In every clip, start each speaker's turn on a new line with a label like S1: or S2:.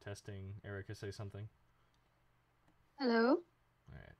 S1: Testing. Erica, say something.
S2: Hello.
S1: All right.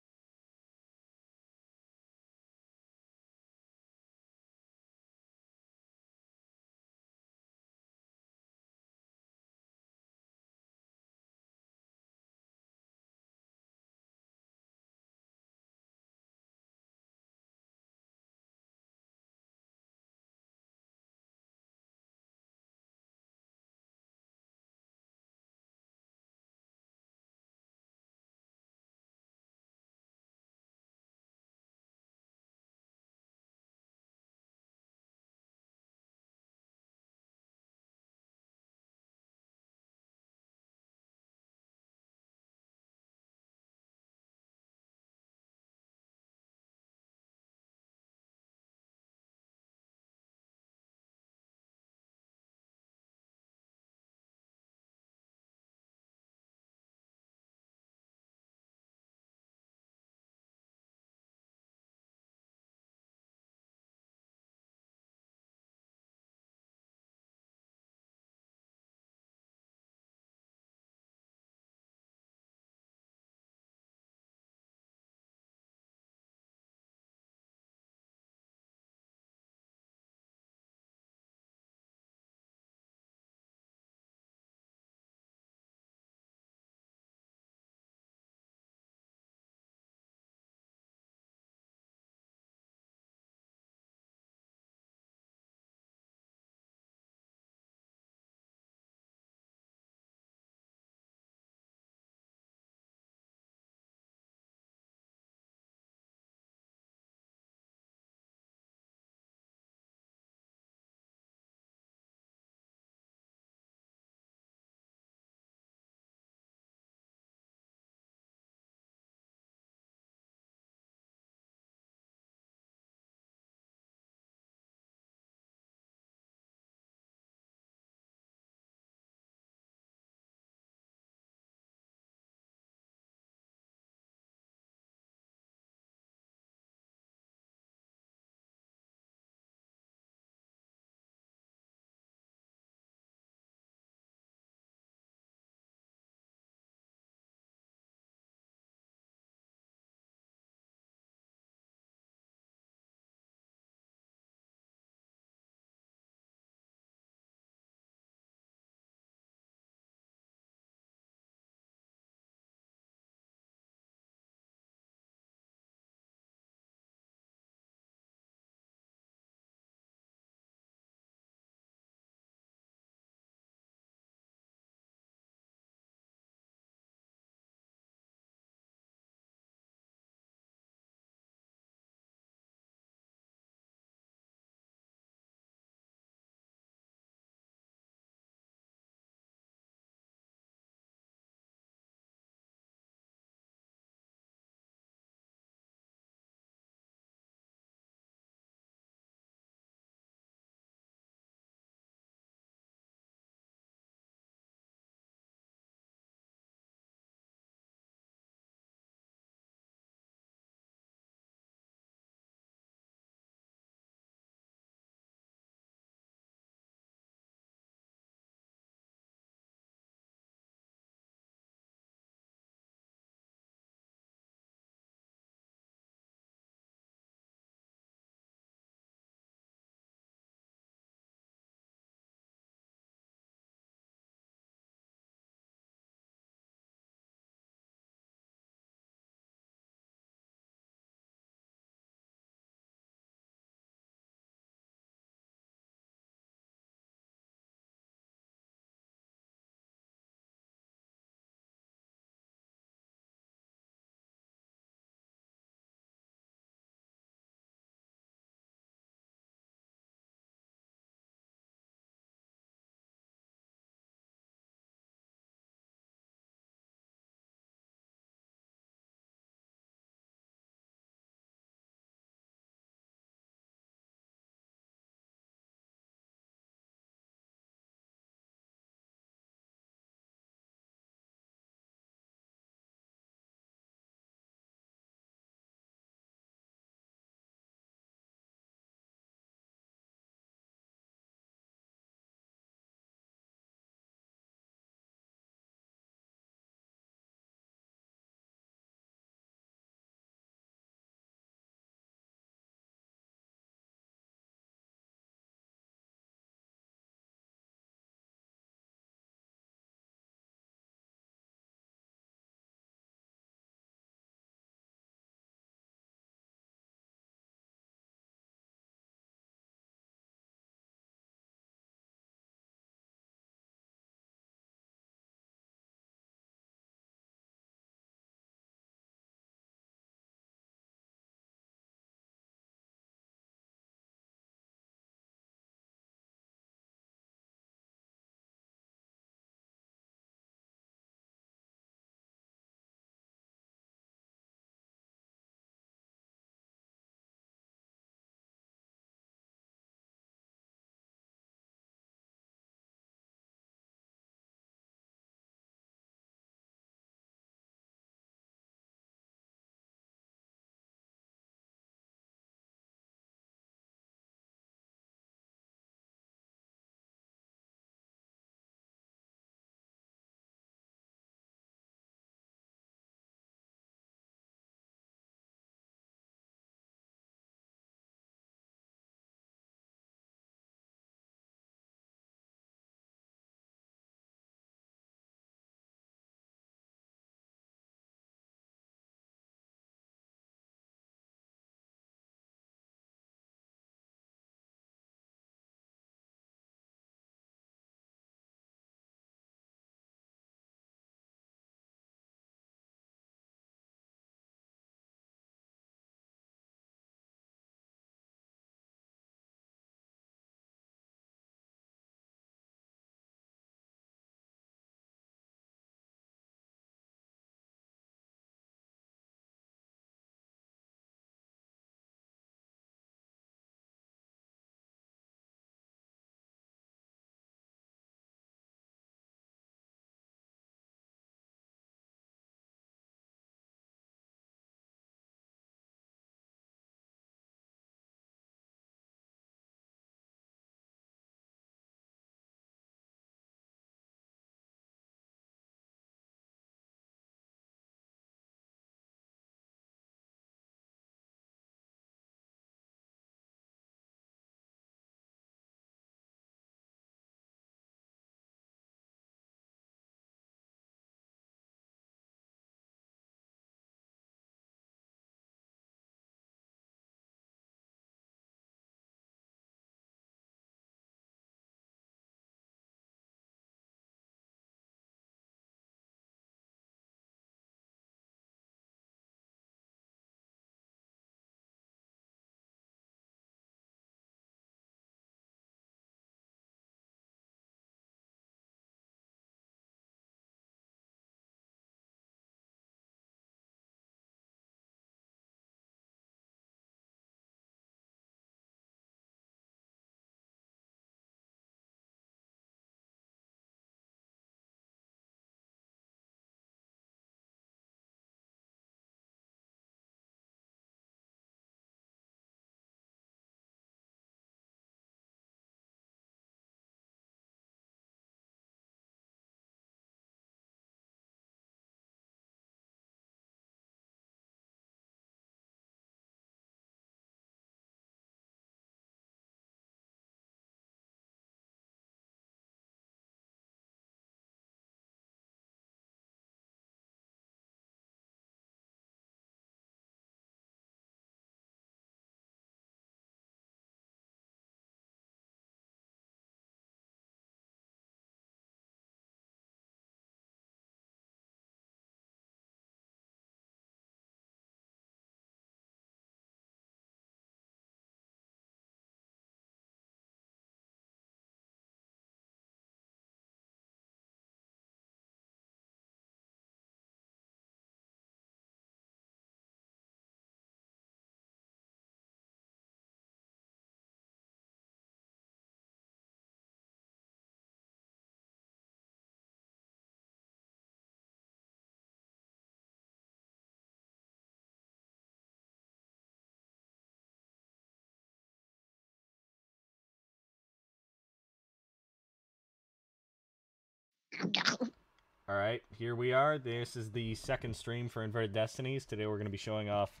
S1: Alright, here we are. This is the second stream for Inverted Destinies. Today we're going to be showing off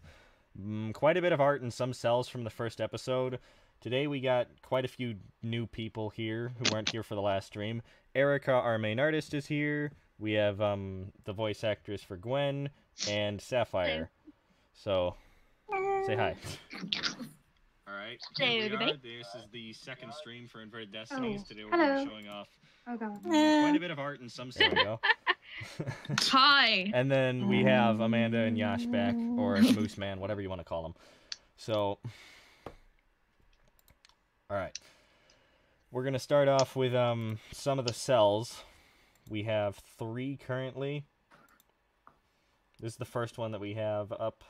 S1: quite a bit of art and some cells from the first episode. Today we got quite a few new people here who weren't here for the last stream. Erica, our main artist, is here. We have the voice actress for Gwen and Sapphire. So, say hi. Alright, here we are. This is the second stream for Inverted Destinies. Today we're going to be showing off quite a bit of art and some cells. There we go.
S3: Hi.
S1: And then we have Amanda and Yash back, or Moose Man, whatever you want to call them. So, alright. We're going to start off with some of the cells. We have 3 currently. This is the first one that we have up.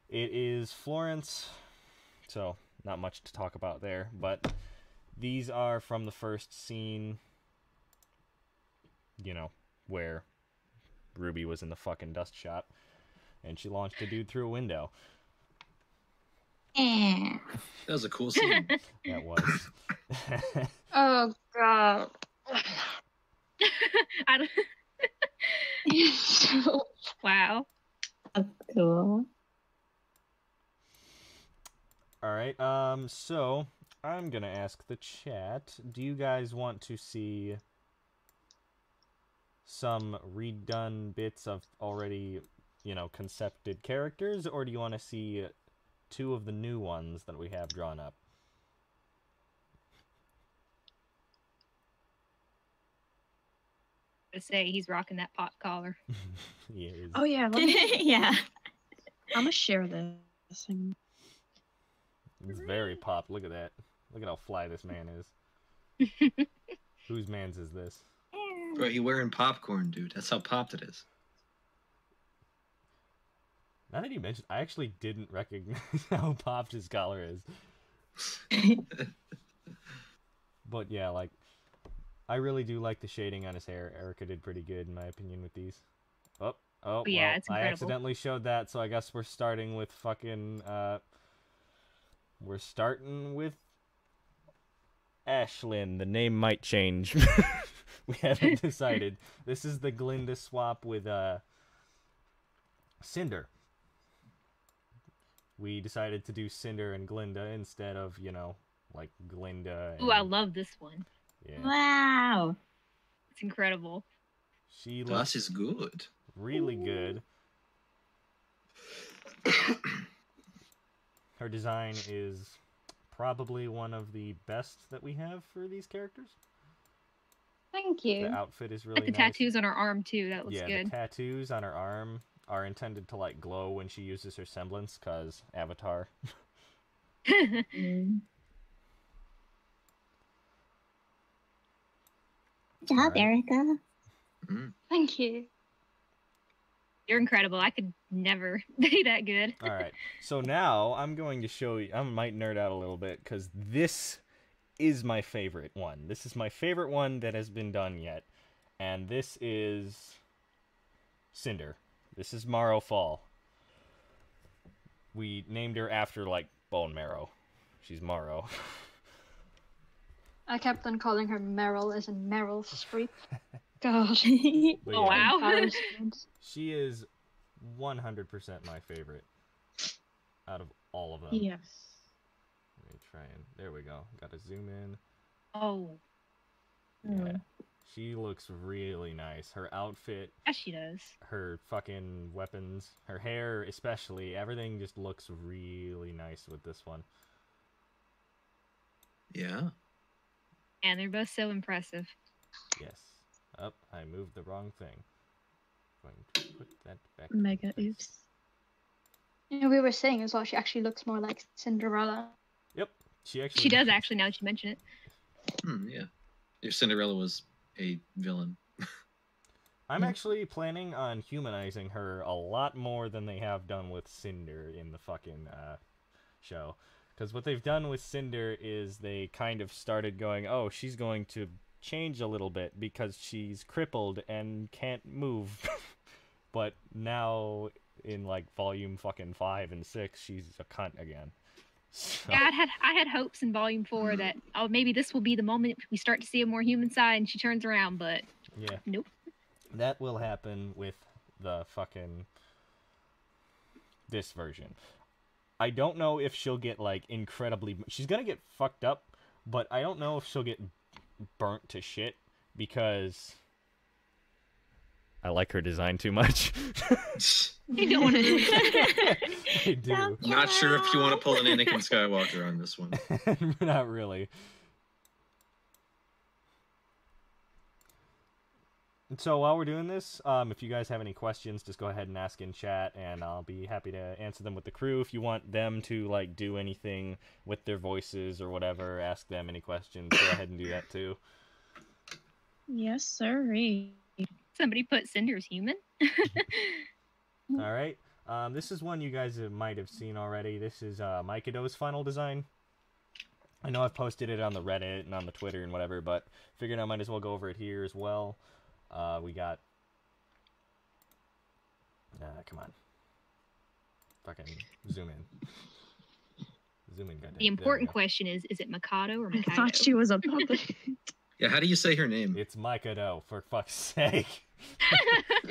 S1: It is Florence, so not much to talk about there, but these are from the first scene, you know, where Ruby was in the fucking dust shop, and she launched a dude through a window.
S4: That was a cool scene.
S1: That was.
S2: Oh god.
S3: I don't... Wow.
S2: That's cool.
S1: Alright, so I'm gonna ask the chat, do you guys want to see some redone bits of already, you know, concepted characters, or do you want to see 2 of the new ones that we have drawn up?
S3: To say he's rocking that pop collar.
S1: He is.
S2: Oh yeah, let me,
S3: Yeah.
S2: I'm gonna share this.
S1: It's very pop. Look at that. Look at how fly this man is. Whose man's is this?
S4: Bro, you wearing popcorn, dude. That's how popped it is.
S1: Now that you mentioned, I actually didn't recognize how popped his collar is. But yeah, like, I really do like the shading on his hair. Erica did pretty good, in my opinion, with these. Oh,
S3: Yeah,
S1: well,
S3: it's
S1: I
S3: incredible.
S1: accidentally showed that, so I guess we're starting with fucking, we're starting with Ashlyn. The name might change. We haven't decided. This is the Glinda swap with, Cinder. We decided to do Cinder and Glinda instead of, you know, like Glinda and...
S3: Ooh, I love this one.
S1: Yeah.
S2: Wow.
S3: It's incredible.
S1: She
S4: Plus
S1: looks
S4: is good.
S1: really good. Her design is probably one of the best that we have for these characters.
S2: Thank you.
S1: The outfit is really
S3: Like the
S1: nice.
S3: tattoos on her arm too. That looks
S1: Yeah,
S3: good.
S1: the tattoos on her arm are intended to like glow when she uses her semblance, cause Avatar.
S2: Good job,
S1: Alright.
S2: Erica.
S4: Mm.
S2: Thank you.
S3: You're incredible. I could never be that good.
S1: All right, so now I'm going to show you. I might nerd out a little bit because this is my favorite one. This is my favorite one that has been done yet, and this is Cinder. This is Marrow Fall. We named her after like bone marrow. She's Marrow.
S2: I kept on calling her Meryl as in Meryl Streep. God.
S1: But
S3: Oh, wow.
S2: Embarrassment.
S1: She is 100% my favorite out of all of them.
S2: Yes.
S1: Let me try and there we go. Got to zoom in.
S3: Oh,
S1: Yeah. She looks really nice. Her outfit,
S3: yes, she does.
S1: her fucking weapons, her hair especially, everything just looks really nice with this one.
S4: Yeah.
S3: And they're both so impressive.
S1: Yes. Up, I moved the wrong thing. Going to put that back.
S2: Mega
S1: in place.
S2: oops. Yeah, we were saying as well, she actually looks more like Cinderella.
S1: Yep. She actually
S3: She does actually, now that you mention it.
S4: Yeah. If Cinderella was a villain.
S1: I'm actually planning on humanizing her a lot more than they have done with Cinder in the fucking show. Because what they've done with Cinder is they kind of started going, oh, she's going to change a little bit because she's crippled and can't move. But now in like volume fucking 5 and 6, she's a cunt again. So,
S3: Yeah, I had hopes in Volume 4 that maybe this will be the moment we start to see a more human side, and she turns around, but
S1: yeah,
S3: nope.
S1: that will happen with the fucking this version. I don't know if she'll get like incredibly. She's gonna get fucked up, but I don't know if she'll get burnt to shit because I like her design too much.
S3: You don't want to.
S1: I do.
S4: Not sure if you want to pull an Anakin Skywalker on this one.
S1: Not really. And so while we're doing this, if you guys have any questions, just go ahead and ask in chat, and I'll be happy to answer them with the crew. If you want them to like do anything with their voices or whatever, ask them any questions. Go ahead and do that too.
S5: Yes, sirree.
S3: Somebody put Cinder's human.
S1: All right. This is one you guys might have seen already. This is Mikado's final design. I know I've posted it on the Reddit and on the Twitter and whatever, but figured I might as well go over it here as well. We got... come on. Fucking zoom in. Zoom in, goddamn.
S3: The important question is it Mikado or
S5: I
S3: Mikado?
S5: thought she was a puppet.
S4: Yeah, how do you say her name?
S1: It's Mikado, for fuck's sake. I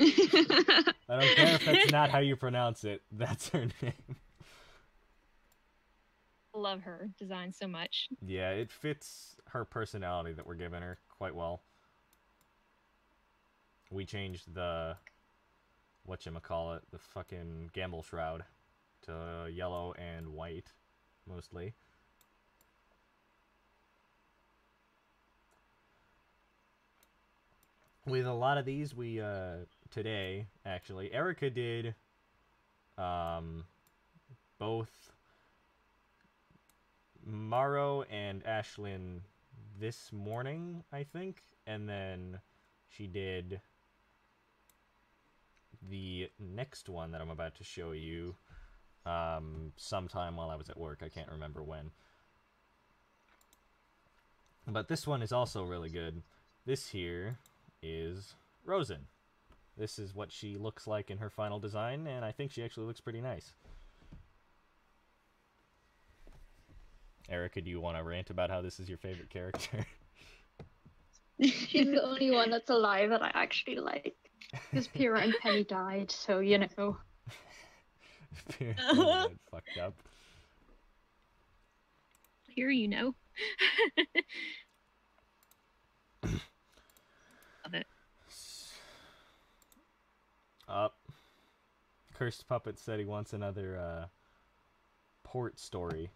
S1: don't care if that's not how you pronounce it. That's her name.
S3: Love her design so much.
S1: Yeah, it fits her personality that we're giving her quite well. We changed the... whatchamacallit, the fucking Gamble Shroud to yellow and white, mostly. With a lot of these, we, today, actually, Erica did, both Maro and Ashlyn this morning, I think, and then she did the next one that I'm about to show you, sometime while I was at work. I can't remember when. But this one is also really good. This here is Rosen. This is what she looks like in her final design, and I think she actually looks pretty nice. Erica, do you want to rant about how this is your favorite character?
S2: She's the only one that's alive that I actually like. Because Pyrrha and Penny died, so you know.
S1: Fucked up.
S3: Here, you know. Love it.
S1: Up. Cursed Puppet said he wants another port story.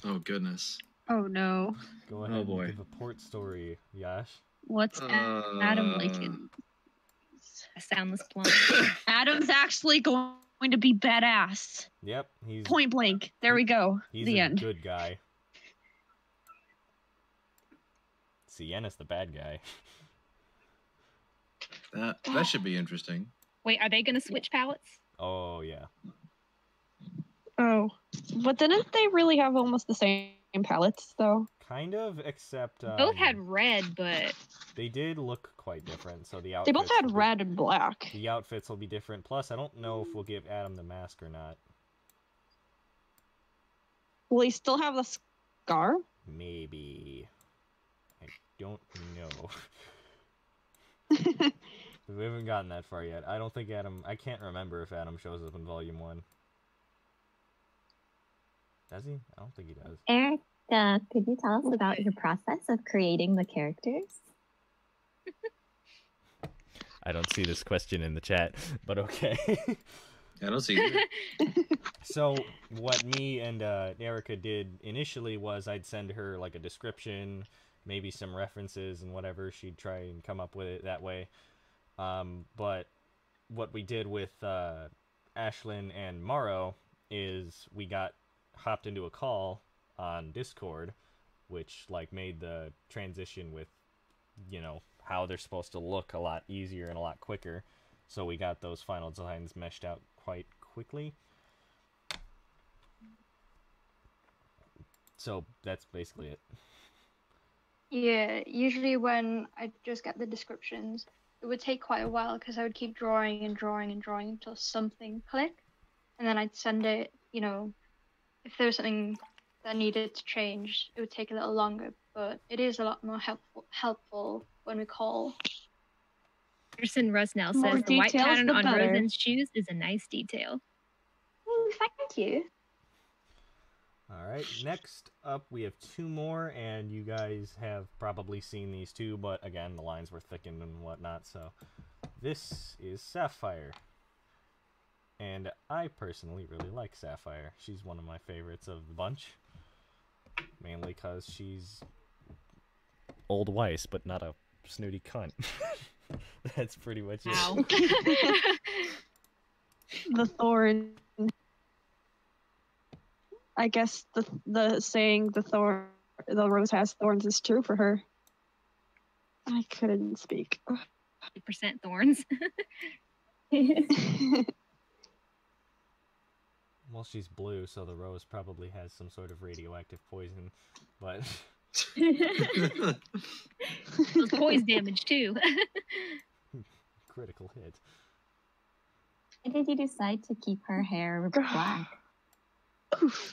S4: Oh, goodness.
S5: Oh no.
S1: Go ahead
S4: Oh, boy.
S1: and give a port story, Yash.
S5: What's Adam like in?
S3: A soundless plump.
S5: Adam's actually going to be badass.
S1: Yep, he's
S5: Point blank. There we go.
S1: he's
S5: The
S1: a
S5: end.
S1: good guy. Sienna's the bad guy.
S4: That should be interesting.
S3: Wait, are they gonna switch palettes?
S1: Oh yeah.
S5: Oh. But didn't they really have almost the same palettes, though?
S1: Kind of, except
S3: Both had red, but
S1: they did look quite different. So the
S5: They
S1: outfits
S5: both had
S1: will be-
S5: red and black.
S1: The outfits will be different. Plus, I don't know if we'll give Adam the mask or not.
S5: Will he still have the scar?
S1: Maybe. I don't know. We haven't gotten that far yet. I don't think Adam... I can't remember if Adam shows up in Volume 1. Does he? I don't think he does.
S6: Erica, could you tell us about your process of creating the characters?
S1: I don't see this question in the chat, but okay.
S4: I don't see it.
S1: So what me and Erica did initially was I'd send her like a description, maybe some references and whatever. She'd try and come up with it that way. But what we did with Ashlyn and Morrow is we hopped into a call on Discord, which like made the transition with, you know, how they're supposed to look a lot easier and a lot quicker. So we got those final designs meshed out quite quickly. So that's basically it.
S2: Yeah, usually when I just get the descriptions, it would take quite a while because I would keep drawing and drawing and drawing until something clicked. And then I'd send it, you know, if there was something that needed to change, it would take a little longer. But it is a lot more helpful when we call.
S3: Anderson Rusnell
S5: More
S3: says the white
S5: details,
S3: pattern
S5: the
S3: on
S5: better.
S3: Rosen's shoes is a nice detail.
S2: Thank you.
S1: All right, next up we have two more, and you guys have probably seen these two, but again, the lines were thickened and whatnot, so this is Sapphire. And I personally really like Sapphire. She's one of my favorites of the bunch, mainly because she's old Weiss, but not a snooty cunt. That's pretty much it.
S3: Ow.
S5: The thorn. I guess the saying the rose has thorns is true for her. I couldn't speak.
S3: 50% thorns.
S1: Well, she's blue, so the rose probably has some sort of radioactive poison, but...
S3: Those poise damage too.
S1: Critical hit.
S6: Why did you decide to keep her hair black?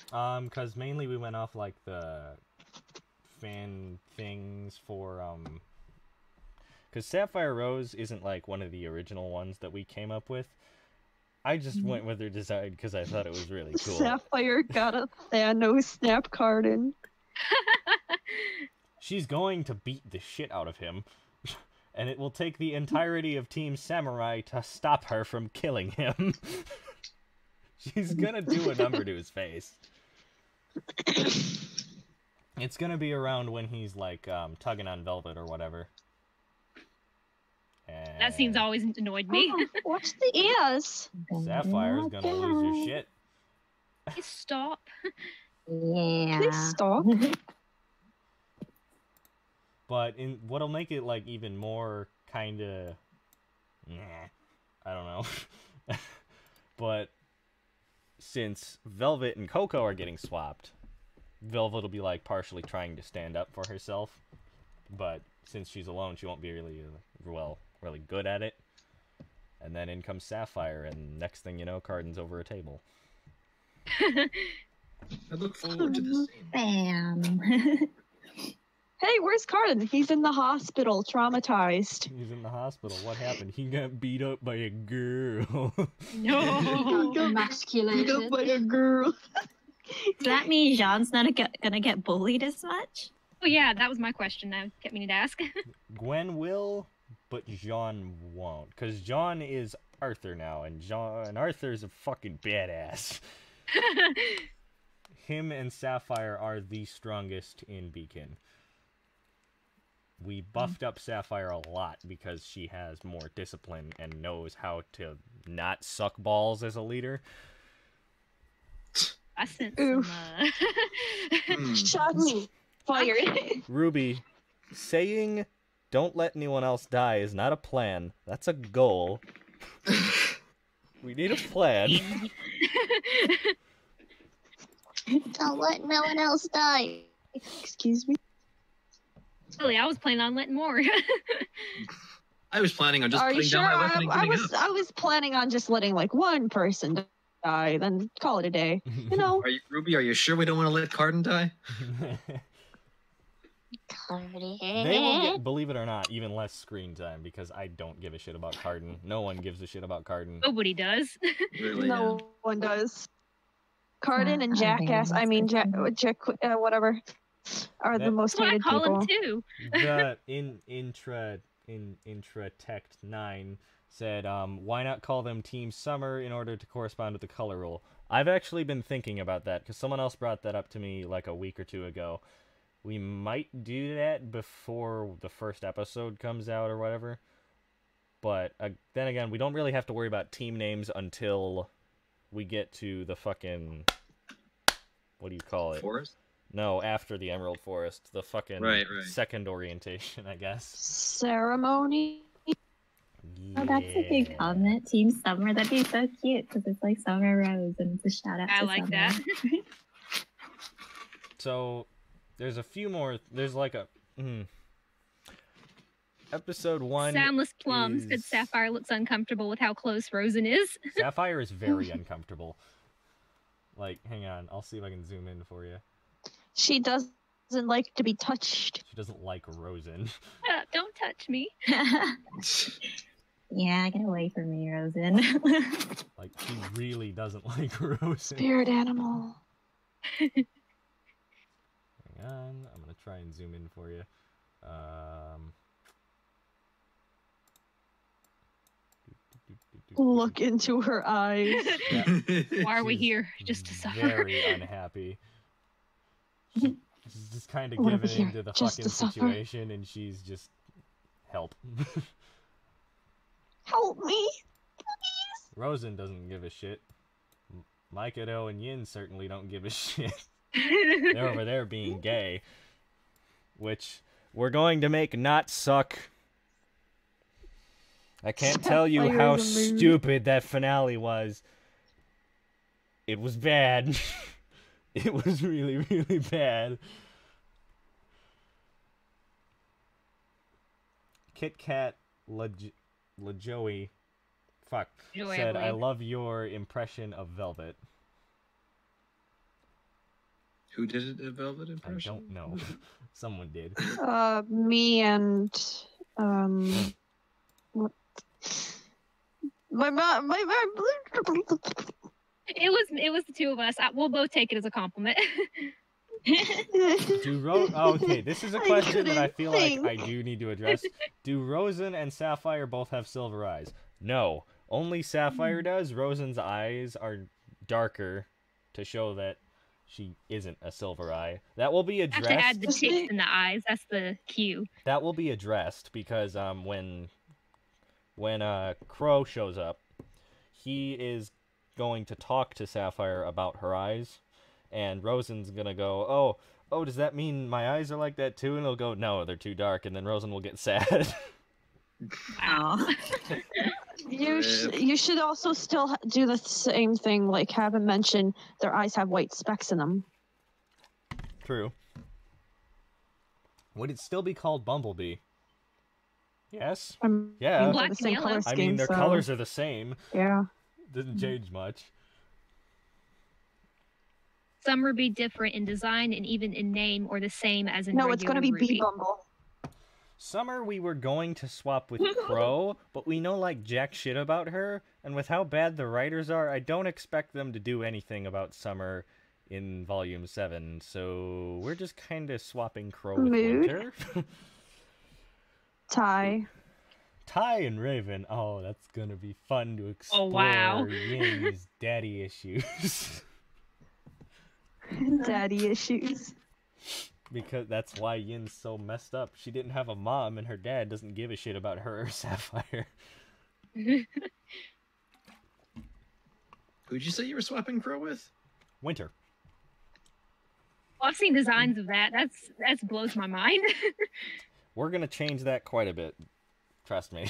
S1: Because mainly we went off, like, the fan things for, because Sapphire Rose isn't, like, one of the original ones that we came up with. I just went with her design because I thought it was really cool.
S5: Sapphire got a Thanos snap card in.
S1: She's going to beat the shit out of him, and it will take the entirety of Team Samurai to stop her from killing him. She's gonna do a number to his face. It's gonna be around when he's, like, tugging on Velvet or whatever. And
S3: That scene's always annoyed me.
S5: Oh, watch the ears.
S1: Sapphire's gonna lose her shit.
S3: Please stop.
S6: Yeah.
S5: Please stop.
S1: But what'll make it, like, even more kinda... I don't know. But since Velvet and Coco are getting swapped, Velvet will be, like, partially trying to stand up for herself. But since she's alone, she won't be really, really good at it. And then in comes Sapphire, and next thing you know, Cardin's over a table.
S4: I look forward to this scene.
S6: Bam.
S5: Hey, where's Cardin? He's in the hospital, traumatized.
S1: He's in the hospital. What happened? He got beat up by a girl.
S3: No.
S2: Emasculated.
S5: By a girl.
S6: Does that mean Jean's not gonna get bullied as much?
S3: Oh yeah, that was my question. I kept meaning to ask.
S1: Gwen will, but Jean won't. Because Jean is Arthur now, and Arthur's a fucking badass. Him and Sapphire are the strongest in Beacon. We buffed up Sapphire a lot because she has more discipline and knows how to not suck balls as a leader.
S3: I sent
S5: Oof.
S3: some.
S5: Shots fired.
S1: Ruby, saying don't let anyone else die is not a plan. That's a goal. We need a plan.
S6: Don't let no one else die.
S5: Excuse me.
S3: Really, I was planning on letting more.
S4: I was planning on just
S5: Are you
S4: putting
S5: sure?
S4: down my weapon and getting up.
S5: I was planning on just letting like one person die, then call it a day. You know.
S4: Ruby, are you sure we don't want to let Cardin die?
S1: They will get, believe it or not, even less screen time because I don't give a shit about Cardin. No one gives a shit about Cardin.
S3: Nobody does.
S4: Really?
S5: No one does. Cardin and Jackass, I mean Jack, whatever, are the most
S3: That's what I
S5: hated
S3: call
S5: people.
S3: him too.
S1: The Intra Tech 9 said, why not call them Team Summer in order to correspond with the color rule? I've actually been thinking about that because someone else brought that up to me like a week or two ago. We might do that before the first episode comes out or whatever. But then again, we don't really have to worry about team names until we get to the fucking... What do you call it?
S4: Forest?
S1: No, after the Emerald Forest. The fucking
S4: Right.
S1: second orientation, I guess.
S5: Ceremony.
S6: Oh, that's a good comment. Team Summer. That'd be so cute because it's like Summer Rose and it's a shout out
S3: I
S6: to
S3: like
S6: Summer.
S3: that.
S1: So, there's a few more. There's like a... Episode 1
S3: Soundless Plums said
S1: is-
S3: Sapphire looks uncomfortable with how close Rosen is.
S1: Sapphire is very uncomfortable. Like, hang on, I'll see if I can zoom in for you.
S5: She doesn't like to be touched.
S1: She doesn't like Rosen.
S3: Don't touch me.
S6: Yeah, get away from me, Rosen.
S1: Like, she really doesn't like Rosen.
S5: Spirit animal.
S1: Hang on, I'm gonna try and zoom in for you.
S5: Look into her eyes.
S1: Yeah.
S3: Why are we
S1: She's
S3: here? Just to suffer.
S1: Very unhappy. She's just kind of
S5: What are we
S1: giving
S5: here,
S1: into the
S5: just
S1: fucking
S5: to suffer?
S1: situation, and she's just help.
S5: Help me.
S1: Rosen doesn't give a shit. Mikado and Yin certainly don't give a shit. They're over there being gay, which we're going to make not suck. I can't tell you
S5: Sapphire
S1: how
S5: is a mood.
S1: stupid that finale was. It was bad. It was really, really bad. Kit Kat LaJoey fuck
S3: Joey, I
S1: said, I
S3: believe.
S1: love your impression of Velvet.
S4: Who did a Velvet
S1: I
S4: impression?
S1: don't know. Someone did.
S5: Me and what? My
S3: It was the two of us. We'll both take it as a compliment.
S1: Okay, this is a question that I feel like
S5: couldn't
S1: I do need to address. Do Rosen and Sapphire both have silver eyes? No. Only Sapphire does. Rosen's eyes are darker to show that she isn't a silver eye. That will be
S3: Have to
S1: addressed.
S3: add the tips in the eyes. That's the cue.
S1: That will be addressed because when Crow shows up, he is going to talk to Sapphire about her eyes, and Rosen's gonna go, oh, does that mean my eyes are like that too? And he'll go, no, they're too dark, and then Rosen will get sad.
S6: Wow.
S5: You should also still do the same thing, like have him mention their eyes have white specks in them.
S1: True. Would it still be called Bumblebee? Yes. Yeah.
S3: Black
S5: The same
S3: and
S5: color
S3: yellow.
S1: I
S5: scheme,
S1: mean, their
S5: so,
S1: colors are the same.
S5: Yeah.
S1: Doesn't change much.
S3: Some be different in design and even in name, or the same as in
S5: No, it's gonna be
S3: regular
S5: Bee
S3: Ruby.
S5: Bumble.
S1: Summer we were going to swap with Crow, but we know like jack shit about her, and with how bad the writers are, I don't expect them to do anything about Summer in Volume 7, so we're just kind of swapping Crow with
S5: Mood.
S1: Winter.
S5: Ty.
S1: Ty and Raven, oh, that's gonna be fun to explore.
S3: Oh, wow.
S1: Yin's daddy issues.
S5: Daddy issues.
S1: Because that's why Yin's so messed up. She didn't have a mom, and her dad doesn't give a shit about her or Sapphire.
S4: Who'd you say you were swapping Crow with?
S1: Winter.
S3: Well, I've seen designs of that. That's blows my mind.
S1: We're gonna change that quite a bit. Trust me.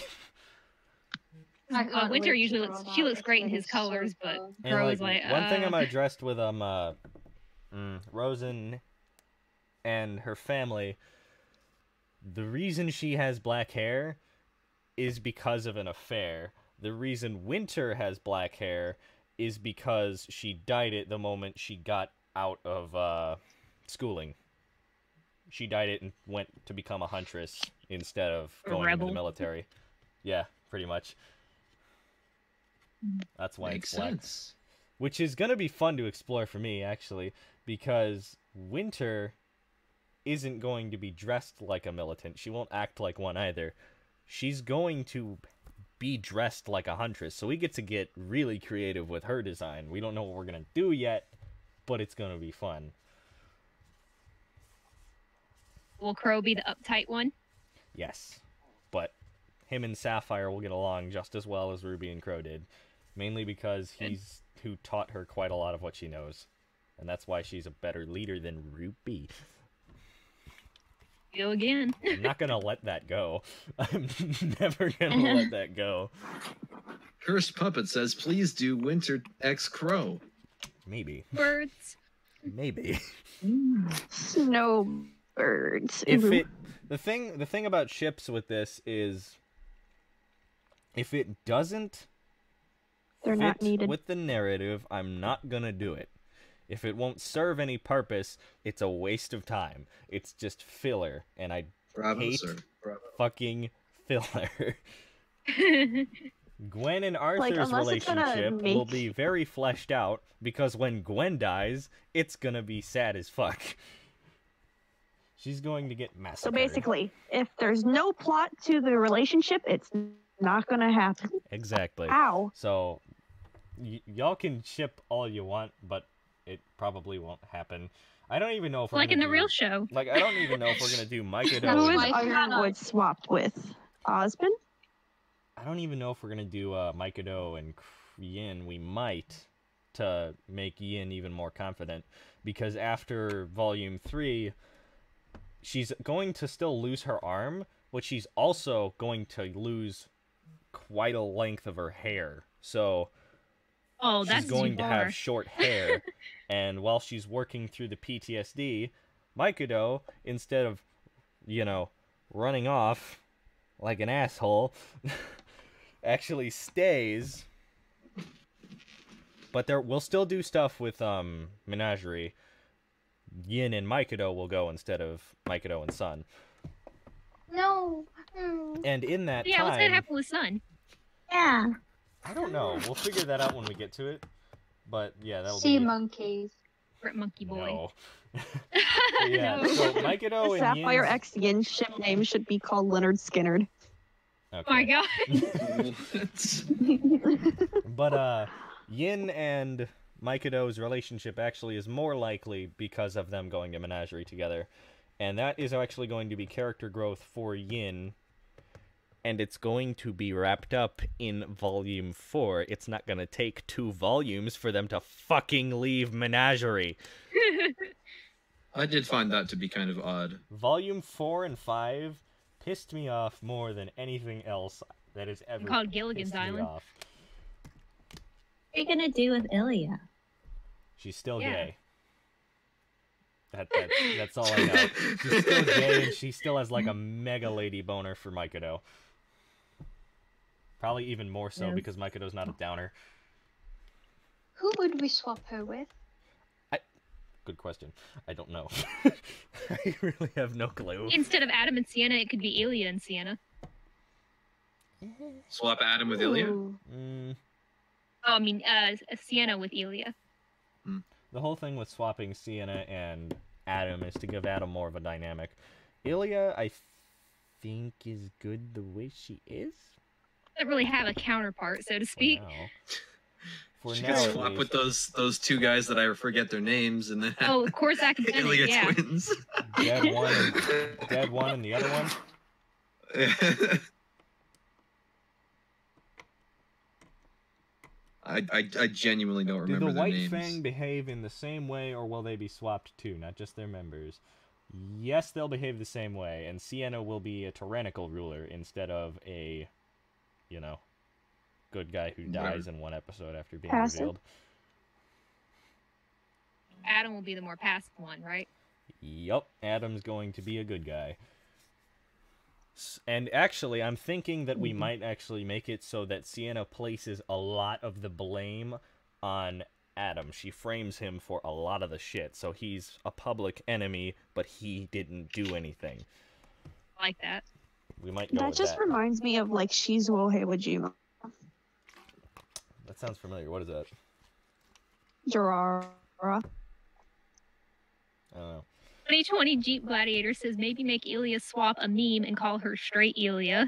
S3: Winter usually looks great in his colors, but
S1: And
S3: Crow is like
S1: one thing I'm addressed with Rosen and her family. The reason she has black hair is because of an affair. The reason Winter has black hair is because she dyed it the moment she got out of schooling. She dyed it and went to become a huntress instead of
S3: A
S1: going into
S3: rebel.
S1: the military. Yeah, pretty much. That's why
S4: Makes
S1: it's black.
S4: sense.
S1: Which is going to be fun to explore for me, actually, because Winter isn't going to be dressed like a militant. She won't act like one either. She's going to be dressed like a huntress, so we get to get really creative with her design. We don't know what we're going to do yet, but it's going to be fun.
S3: will Crow be the uptight one?
S1: Yes, but him and Sapphire will get along just as well as Ruby and Crow did, mainly because he's who taught her quite a lot of what she knows, and that's why she's a better leader than Ruby.
S3: Go again.
S1: I'm not gonna let that go. I'm never gonna let that go.
S4: Cursed Puppet says, please do Winter X Crow.
S1: Maybe.
S3: Birds.
S1: Maybe.
S5: Snowbirds.
S1: If
S5: Ooh.
S1: it the thing about ships with this is if it doesn't
S5: They're
S1: fit
S5: not needed.
S1: with the narrative, I'm not gonna do it. If it won't serve any purpose, it's a waste of time. It's just filler, and I
S4: Bravo,
S1: hate
S4: sir. Bravo.
S1: fucking filler. Gwen and
S5: Like,
S1: Arthur's
S5: unless it's gonna
S1: relationship will
S5: make-
S1: be very fleshed out, because when Gwen dies, it's gonna be sad as fuck. She's going to get
S5: So
S1: massacred.
S5: basically, if there's no plot to the relationship, it's not gonna happen.
S1: Exactly.
S5: Ow.
S1: So, y'all can ship all you want, but it probably won't happen. I don't even know if we're
S3: Like
S1: gonna
S3: in the
S1: do,
S3: real show.
S1: Like, I don't even know if we're gonna do Micah
S2: That's
S5: Who is
S2: why-
S5: Ironwood swapped with? Osmond?
S1: I don't even know if we're gonna do Mikado and Yin. We might, to make Yin even more confident, because after Volume 3, she's going to still lose her arm, but she's also going to lose quite a length of her hair. So
S3: Oh, that's
S1: she's going
S3: too
S1: to
S3: far.
S1: have short hair, and while she's working through the PTSD, Mikado, instead of, running off like an asshole, actually stays. But we'll still do stuff with Menagerie. Yin and Mikado will go instead of Mikado and Sun.
S2: No.
S1: And in that
S3: Yeah, what's gonna
S1: time,
S3: happen with Sun?
S6: Yeah.
S1: I don't know. We'll figure that out when we get to it. But yeah, that'll
S2: Sea
S1: be
S2: monkeys.
S3: Rip Monkey Boy.
S1: no. Yeah,
S3: No.
S1: so Mikado
S5: The
S1: and
S5: Sapphire
S1: Yin's...
S5: X Yin ship name should be called Leonard Skinnerd.
S3: Oh my god.
S1: But Yin and Mikado's relationship actually is more likely because of them going to Menagerie together. And that is actually going to be character growth for Yin. And it's going to be wrapped up in Volume 4. It's not going to take 2 volumes for them to fucking leave Menagerie.
S4: I did find that to be kind of odd.
S1: Volume 4 and 5 pissed me off more than anything else that has ever
S3: Called Gilligan's
S1: pissed me
S3: Island.
S1: off.
S6: What are you gonna do with Ilya?
S1: She's still
S3: Yeah.
S1: gay. That's all I know. She's still gay, and she still has like a mega lady boner for Mikado. Probably even more so
S6: Yeah.
S1: because Mikado's not a downer.
S2: Who would we swap her with?
S1: Good question. I don't know. I really have no clue.
S3: Instead of Adam and Sienna, it could be Ilya and Sienna.
S4: Swap Adam with Ilya?
S2: Ooh.
S1: Mm,
S3: Oh, I mean, Sienna with Ilya.
S1: the whole thing with swapping Sienna and Adam is to give Adam more of a dynamic. Ilya, I think, is good the way she is.
S3: Doesn't really have a counterpart, so to
S1: For
S3: speak.
S1: now. For
S4: She
S1: now,
S4: could
S1: at
S4: swap
S1: least.
S4: with those two guys that I forget their names, and then
S3: Oh, of course, I can send
S4: Ilya
S3: it. Yeah.
S4: twins.
S1: Dead one and the other one.
S4: I genuinely don't
S1: Do
S4: remember
S1: the
S4: their
S1: White
S4: names.
S1: Fang behave in the same way, or will they be swapped too, not just their members? Yes, they'll behave the same way, and Sienna will be a tyrannical ruler instead of a, good guy who dies in one episode after being
S5: Passive.
S1: revealed.
S3: Adam will be the more passive one, right?
S1: Yup, Adam's going to be a good guy. And actually, I'm thinking that we might actually make it so that Sienna places a lot of the blame on Adam. She frames him for a lot of the shit, so he's a public enemy, but he didn't do anything.
S3: I like that.
S1: We might go
S5: That
S1: with
S5: just
S1: that.
S5: reminds me of like Shizuo Heiwajima.
S1: That sounds familiar. What is that?
S5: Jirara.
S1: I don't know.
S3: 2020 Jeep Gladiator says maybe make Ilya swap a meme and call her straight Ilya.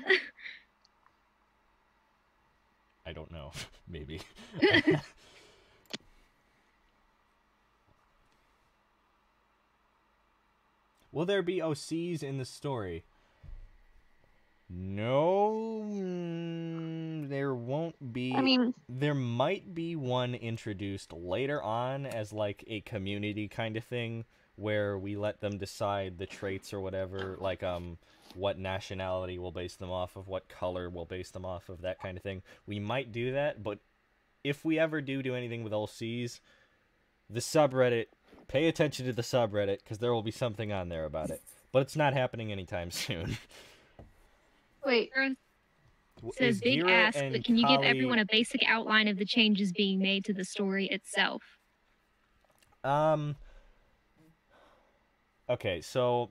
S1: I don't know. Maybe. Will there be OCs in the story? No, there won't be.
S5: I mean,
S1: There might be one introduced later on as like a community kind of thing where we let them decide the traits or whatever, like what nationality we'll base them off of, what color we'll base them off of, that kind of thing. We might do that, but if we ever do anything with LCs, the subreddit, pay attention to the subreddit because there will be something on there about it. But it's not happening anytime soon.
S2: Wait,
S3: Says
S1: Is
S3: big
S1: Gira
S3: ask,
S1: and
S3: but can you give
S1: Kali-
S3: everyone a basic outline of the changes being made to the story itself?
S1: Okay, so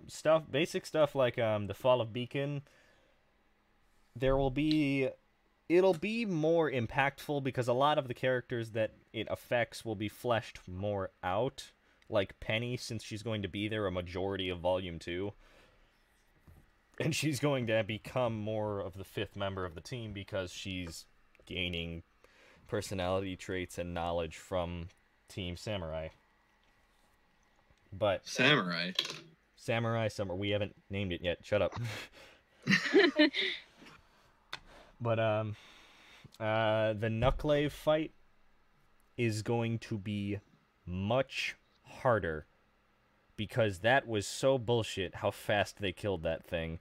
S1: basic stuff like the fall of Beacon, it'll be more impactful because a lot of the characters that it affects will be fleshed more out, like Penny, since she's going to be there a majority of Volume 2. And she's going to become more of the fifth member of the team because she's gaining personality traits and knowledge from Team Samurai. But
S4: Samurai.
S1: We haven't named it yet. Shut up. But the Knucklave fight is going to be much harder because that was so bullshit how fast they killed that thing.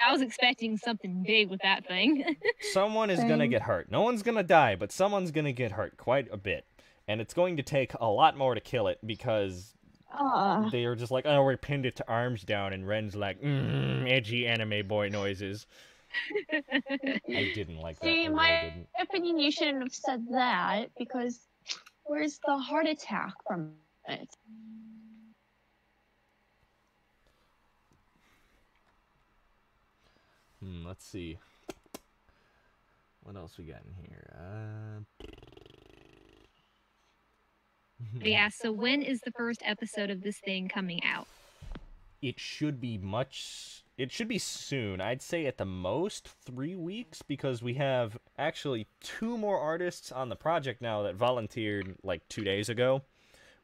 S3: I was expecting something big with that thing.
S1: Someone is going to get hurt. No one's going to die, but someone's going to get hurt quite a bit. And it's going to take a lot more to kill it because they are just like, oh, we pinned it to arms down, and Ren's like, edgy anime boy noises. I didn't like that.
S5: See, my opinion, you shouldn't have said that because where's the heart attack from it?
S1: Let's see. What else we got in here?
S3: Yeah, so when is the first episode of this thing coming out?
S1: It should be soon. I'd say at the most 3 weeks because we have actually 2 more artists on the project now that volunteered like 2 days ago.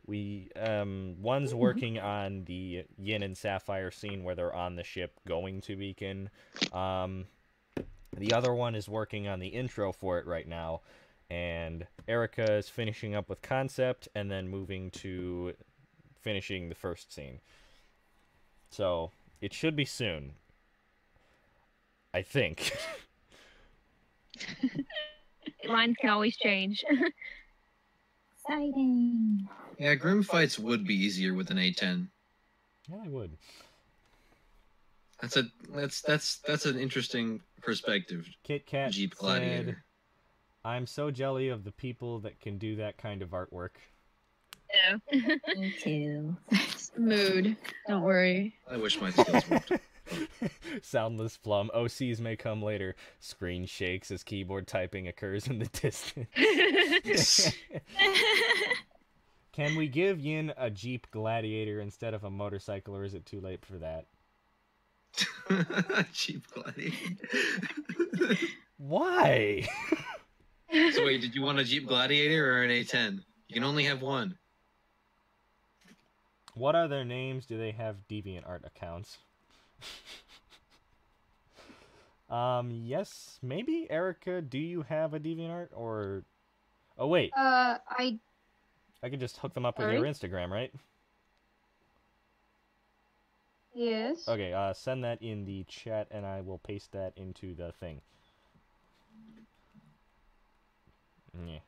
S1: One's working on the Yin and Sapphire scene where they're on the ship going to Beacon. The other one is working on the intro for it right now. And Erica is finishing up with concept and then moving to finishing the first scene. So it should be soon. I think.
S3: Lines can always change.
S6: Exciting.
S4: Yeah, Grim fights would be easier with an A10.
S1: Yeah, I would.
S4: That's an interesting perspective.
S1: Kit Kat
S4: Jeep
S1: said,
S4: Gladiator.
S1: I'm so jelly of the people that can do that kind of artwork.
S3: No.
S6: Me too.
S5: Mood. Don't worry.
S4: I wish my skills worked.
S1: Soundless Plum. OCs may come later. Screen shakes as keyboard typing occurs in the distance. Can we give Yin a Jeep Gladiator instead of a motorcycle, or is it too late for that?
S4: Jeep Gladiator.
S1: Why?
S4: So wait, did you want a Jeep Gladiator or an A10? You can only have one.
S1: What are their names? Do they have DeviantArt accounts? Yes, maybe. Erica, do you have a DeviantArt or? Oh wait.
S2: I
S1: could just hook them up with your Instagram, right?
S2: Yes.
S1: Okay. Send that in the chat, and I will paste that into the thing. Yeah.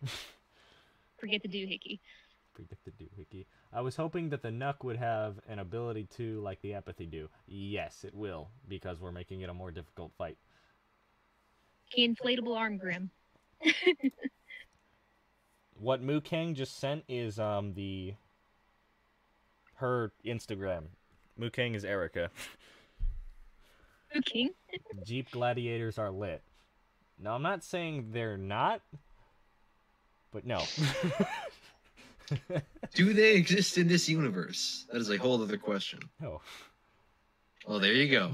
S3: Forget the doohickey.
S1: Forget the doohickey. I was hoping that the Nuck would have an ability to, like the Apathy do. Yes, it will, because we're making it a more difficult fight.
S3: Inflatable arm grim.
S1: What Moo Kang just sent is her Instagram. Moo Kang is Erica.
S3: Moo King?
S1: Jeep Gladiators are lit. Now, I'm not saying they're not, but no.
S4: Do they exist in this universe? That is a whole other question.
S1: No.
S4: Well, there you go.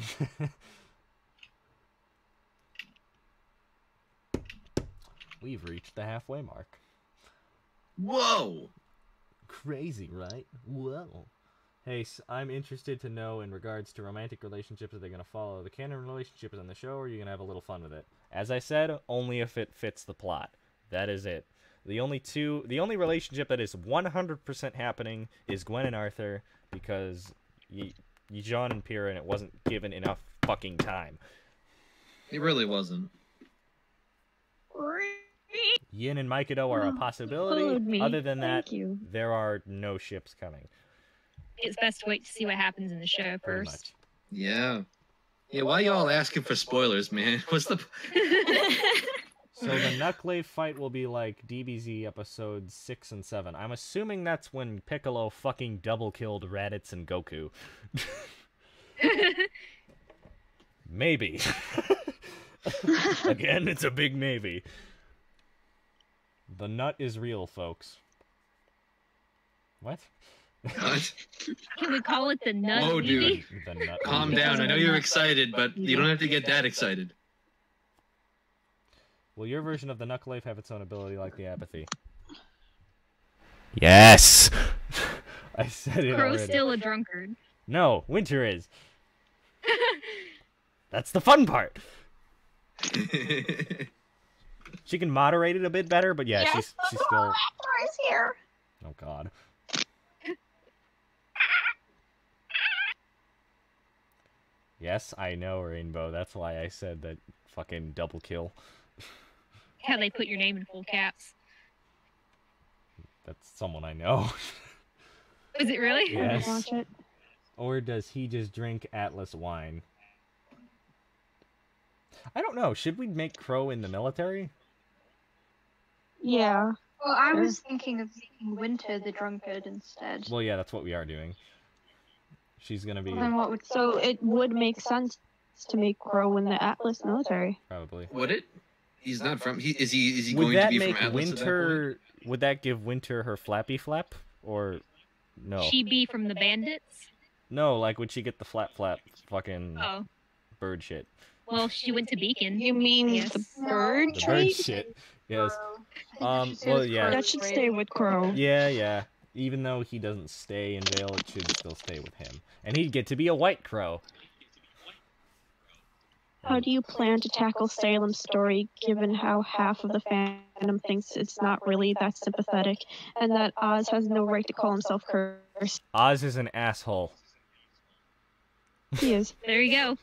S1: We've reached the halfway mark.
S4: Whoa!
S1: Crazy, right? Whoa. Hey, I'm interested to know in regards to romantic relationships, are they going to follow the canon relationships on the show, or are you going to have a little fun with it? As I said, only if it fits the plot. That is it. The only relationship that is 100% happening is Gwen and Arthur, because John and Pyrrha, and it wasn't given enough fucking time.
S4: It really wasn't.
S1: Yin and Mikado are a possibility. Other than that,
S5: you.
S1: there are no ships coming.
S3: It's best to wait to see what happens in the show
S1: Very
S3: first.
S1: much.
S4: Yeah. Yeah, why y'all asking for spoilers, man? What's the...
S1: So the Knucklave fight will be like DBZ episodes 6 and 7. I'm assuming that's when Piccolo fucking double killed Raditz and Goku. Maybe. Again, it's a big maybe. The nut is real, folks. What?
S4: What?
S3: Can we call it the nut?
S4: Whoa, dude.
S3: maybe?
S1: The nut.
S4: Calm down. I know you're excited, but you don't have to get that excited.
S1: Will your version of the Knucklave have its own ability like the apathy? Yes! I said it
S3: Crow's
S1: already.
S3: still a drunkard.
S1: No, Winter is. That's the fun part. She can moderate it a bit better, but yeah, she's still.
S5: Is here.
S1: Oh God. Yes, I know, Rainbow. That's why I said that fucking double kill.
S3: How they put your name in full caps.
S1: That's someone I know.
S3: Is it really?
S1: Yes.
S5: Watch it.
S1: Or does he just drink Atlas wine? I don't know. Should we make Crow in the military?
S5: Yeah.
S2: Well, I was thinking of making Winter the drunkard instead.
S1: Well, yeah, that's what we are doing. She's gonna be
S2: Then what would
S5: So it would make sense to make Crow in the Atlas military.
S1: probably.
S4: Would it? He's not from. Is he
S1: Would
S4: going
S1: that
S4: to be
S1: make
S4: from Atlas at that
S1: Winter? Would that give Winter her flappy flap, or no?
S3: She be from the bandits?
S1: No, like would she get the flap fucking
S3: Oh.
S1: bird shit?
S3: Well, she went to Beacon.
S5: You mean
S3: Yes.
S5: the bird
S1: The bird
S5: trait?
S1: shit. Yes.
S2: I think she
S1: Well,
S2: was
S1: yeah.
S5: That should stay with Crow.
S1: Yeah. Even though he doesn't stay in jail, it should still stay with him, and he'd get to be a white crow.
S5: How do you plan to tackle Salem's story, given how half of the fandom thinks it's not really that sympathetic, and that Oz has no right to call himself cursed?
S1: Oz is an asshole.
S5: He is.
S3: There you go.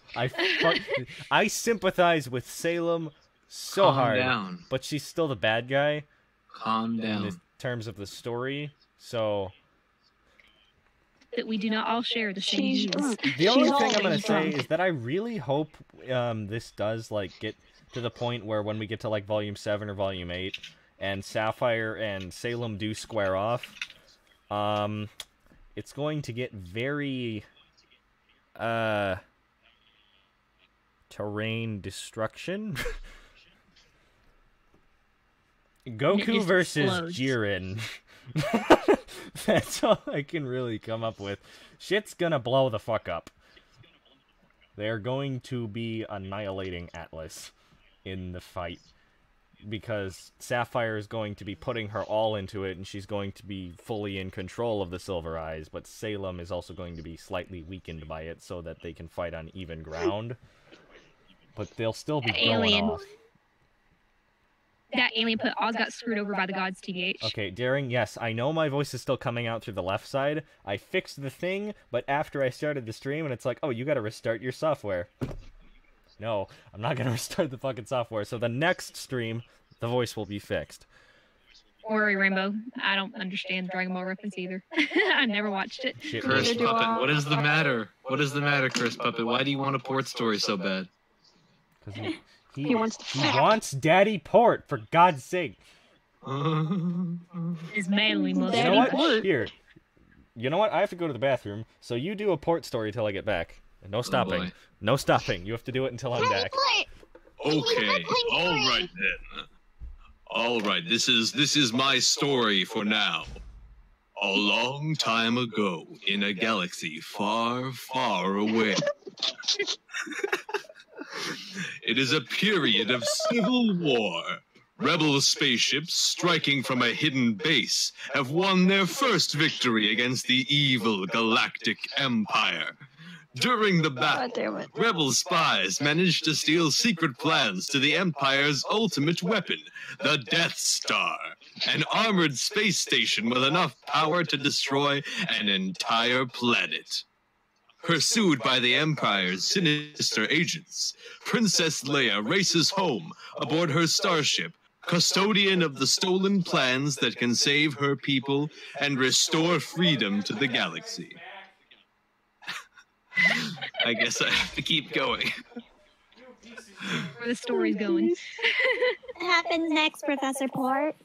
S1: I sympathize with Salem so
S4: Calm
S1: hard,
S4: down.
S1: but she's still the bad guy
S4: Calm
S1: in
S4: down.
S1: the terms of the story. So
S3: That we do not all share the same
S5: She's
S3: views.
S5: drunk.
S1: the only
S5: She's
S1: thing I'm gonna
S5: always
S1: say
S5: drunk.
S1: is that I really hope this does like get to the point where when we get to like Volume 7 or Volume 8, and Sapphire and Salem do square off, it's going to get very terrain destruction. Goku
S3: just
S1: versus
S3: explodes.
S1: Jiren. That's all I can really come up with. Shit's gonna blow the fuck up. They're going to be annihilating Atlas in the fight. Because Sapphire is going to be putting her all into it, and she's going to be fully in control of the Silver Eyes, but Salem is also going to be slightly weakened by it so that they can fight on even ground. But they'll still be going
S3: Alien.
S1: off.
S3: That alien put Oz got screwed over by the gods, TBH.
S1: Okay, Daring, yes, I know my voice is still coming out through the left side. I fixed the thing, but after I started the stream, and it's like, oh, you gotta restart your software. No, I'm not gonna restart the fucking software, so the next stream, the voice will be fixed.
S3: Don't worry, Rainbow. I don't understand the Dragon Ball reference either. I never watched it.
S1: Shit,
S4: Curse
S5: Neither do
S4: Puppet,
S5: I.
S4: what is the matter? What is the matter, Curse Puppet? Why do you want a port story so bad?
S1: 'cause
S5: He wants to
S1: he
S5: fuck.
S1: wants Daddy Port, for God's sake.
S3: His manly
S1: You know
S5: Daddy
S1: what?
S5: Port.
S1: Here. You know what? I have to go to the bathroom, so you do a port story till I get back. And no stopping.
S4: boy.
S1: No stopping. You have to do it until I'm back.
S4: Okay, all right then. All right, this is my story for now. A long time ago, in a galaxy far, far away. It is a period of civil war. Rebel spaceships striking from a hidden base have won their first victory against the evil Galactic Empire. During the battle,
S5: God damn it.
S4: Rebel spies managed to steal secret plans to the Empire's ultimate weapon, the Death Star, an armored space station with enough power to destroy an entire planet. Pursued by the Empire's sinister agents, Princess Leia races home aboard her starship, custodian of the stolen plans that can save her people and restore freedom to the galaxy. I guess I have to keep going.
S3: Where the story's going.
S6: happens next, Professor Port?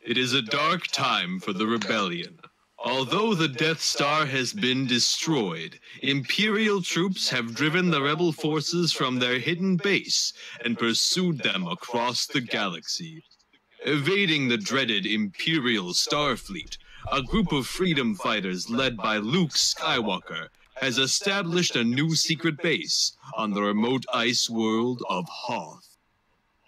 S4: It is a dark time for the rebellion. Although the Death Star has been destroyed, Imperial troops have driven the rebel forces from their hidden base and pursued them across the galaxy. Evading the dreaded Imperial Starfleet, a group of freedom fighters led by Luke Skywalker has established a new secret base on the remote ice world of Hoth.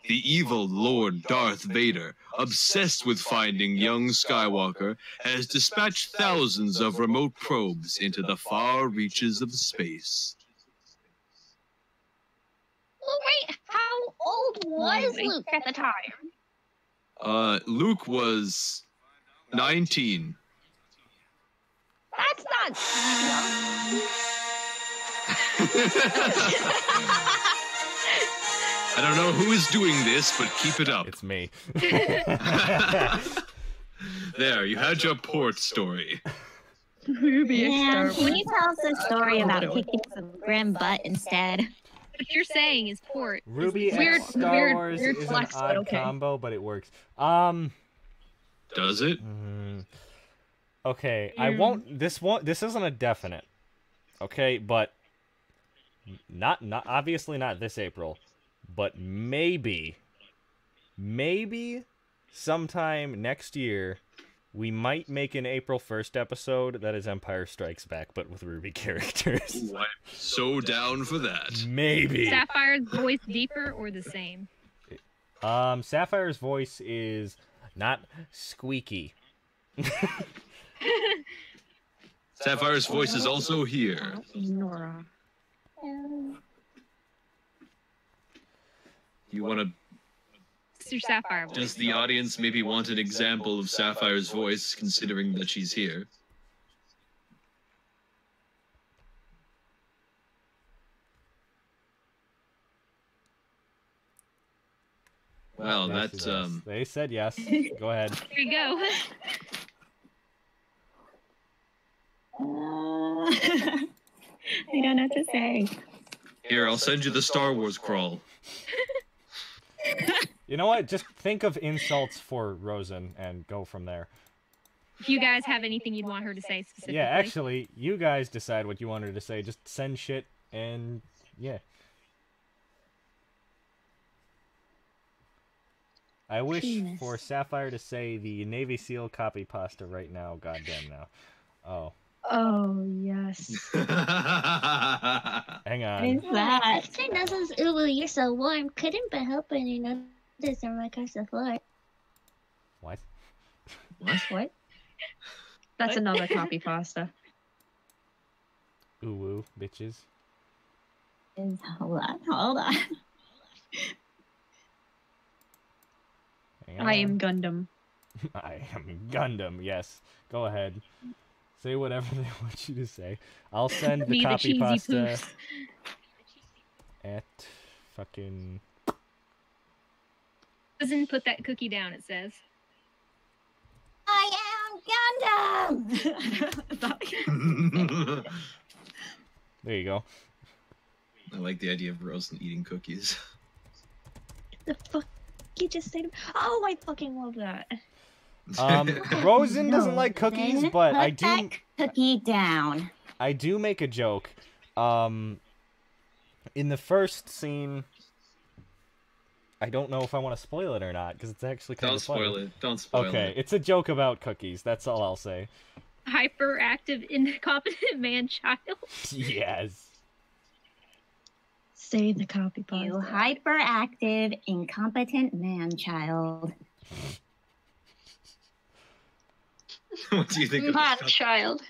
S4: The evil Lord Darth Vader, obsessed with finding young Skywalker, has dispatched thousands of remote probes into the far reaches of space.
S2: Oh, wait, how old was Luke at the time?
S4: Luke was 19.
S2: That's not
S4: I don't know who is doing this, but keep it up.
S1: It's me.
S4: There, you had your port story.
S6: Yeah, can you tell us a story about kicking some grim butt instead?
S3: What you're saying is Port.
S1: Ruby
S3: Weird-
S1: X Star
S3: weird-
S1: Wars
S3: weird
S1: is
S3: flex,
S1: an
S3: but
S1: odd
S3: okay.
S1: combo, but it works.
S4: Does it?
S1: Okay, I won't. This isn't a definite. Okay, but not obviously not this April, but maybe sometime next year we might make an April 1st episode that is Empire Strikes Back, but with Ruby characters.
S4: Ooh, I'm so down for that.
S1: Maybe.
S3: Sapphire's voice deeper or the same?
S1: Sapphire's voice is not squeaky.
S4: Sapphire's voice is also here.
S5: Nora.
S4: You want to...
S3: It's your Sapphire voice.
S4: Does the audience maybe want an example of Sapphire's voice, considering that she's here? Well, that's,
S1: They said yes. Go ahead.
S3: Here you go.
S6: I don't know what to say.
S4: Here, I'll send you the Star Wars crawl.
S1: You know what? Just think of insults for Rosen and go from there.
S3: If you guys have anything you'd want her to say specifically.
S1: Yeah, actually, you guys decide what you want her to say. Just send shit and yeah. I wish
S6: Penis.
S1: for Sapphire to say the Navy SEAL copy pasta right now. Goddamn now. Oh,
S5: Oh, yes.
S1: hang
S6: What
S1: on.
S6: is that?
S2: Say nuzzles, ooh, you're so warm. Couldn't but helping you know this on my across the floor.
S1: What?
S5: What? That's another copy pasta.
S1: Ooh woo, bitches.
S6: Hold on.
S1: Hang
S5: I am
S1: on.
S5: Gundam.
S1: I am Gundam. Yes. Go ahead. Say whatever they want you to say. I'll send the
S3: Me, the
S1: copy
S3: cheesy
S1: pasta
S3: poofs.
S1: at fucking.
S3: Doesn't put that cookie down, it says.
S6: I am Gundam!
S1: There you go.
S4: I like the idea of Rosen eating cookies.
S5: The fuck you just said? Oh, I fucking love that.
S1: Rosen doesn't like cookies,
S6: Then
S1: but
S6: put
S1: I do.
S6: that cookie down.
S1: I do make a joke. In the first scene, I don't know if I want to spoil it or not because it's actually kind
S4: Don't
S1: of funny.
S4: spoil it. Don't spoil
S1: Okay,
S4: it.
S1: it's a joke about cookies. That's all I'll say.
S3: Hyperactive, incompetent man-child.
S1: Yes.
S5: Say the copy
S6: You
S5: pasta.
S6: hyperactive, incompetent man-child.
S4: What do you think of
S2: Not
S4: this
S2: child.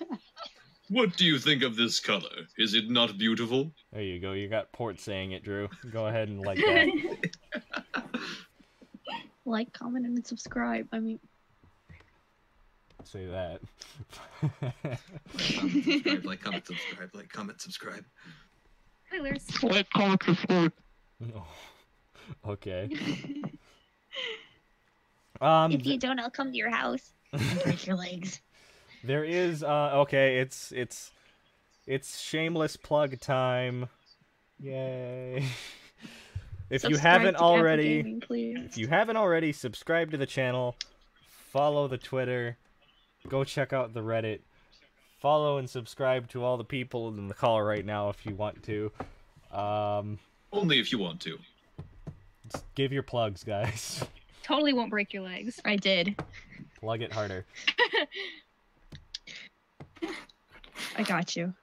S4: What do you think of this color? Is it not beautiful?
S1: There you go. You got Port saying it, Drew. Go ahead and like that.
S5: Like, comment, and subscribe. I mean,
S1: Say that.
S4: Like, comment, subscribe. Like, comment, subscribe.
S3: Spoilers.
S1: Oh, okay.
S2: If you don't, I'll come to your house.
S5: break your legs.
S1: There is okay, it's shameless plug time. Yay. If you haven't already,
S5: Gaming, please.
S1: if you haven't already, subscribe to the channel, follow the Twitter, go check out the Reddit, follow and subscribe to all the people in the call right now if you want to.
S4: Only if you want to.
S1: Just give your plugs, guys.
S3: Totally won't break your legs.
S6: I did.
S1: Plug it harder.
S6: I got you.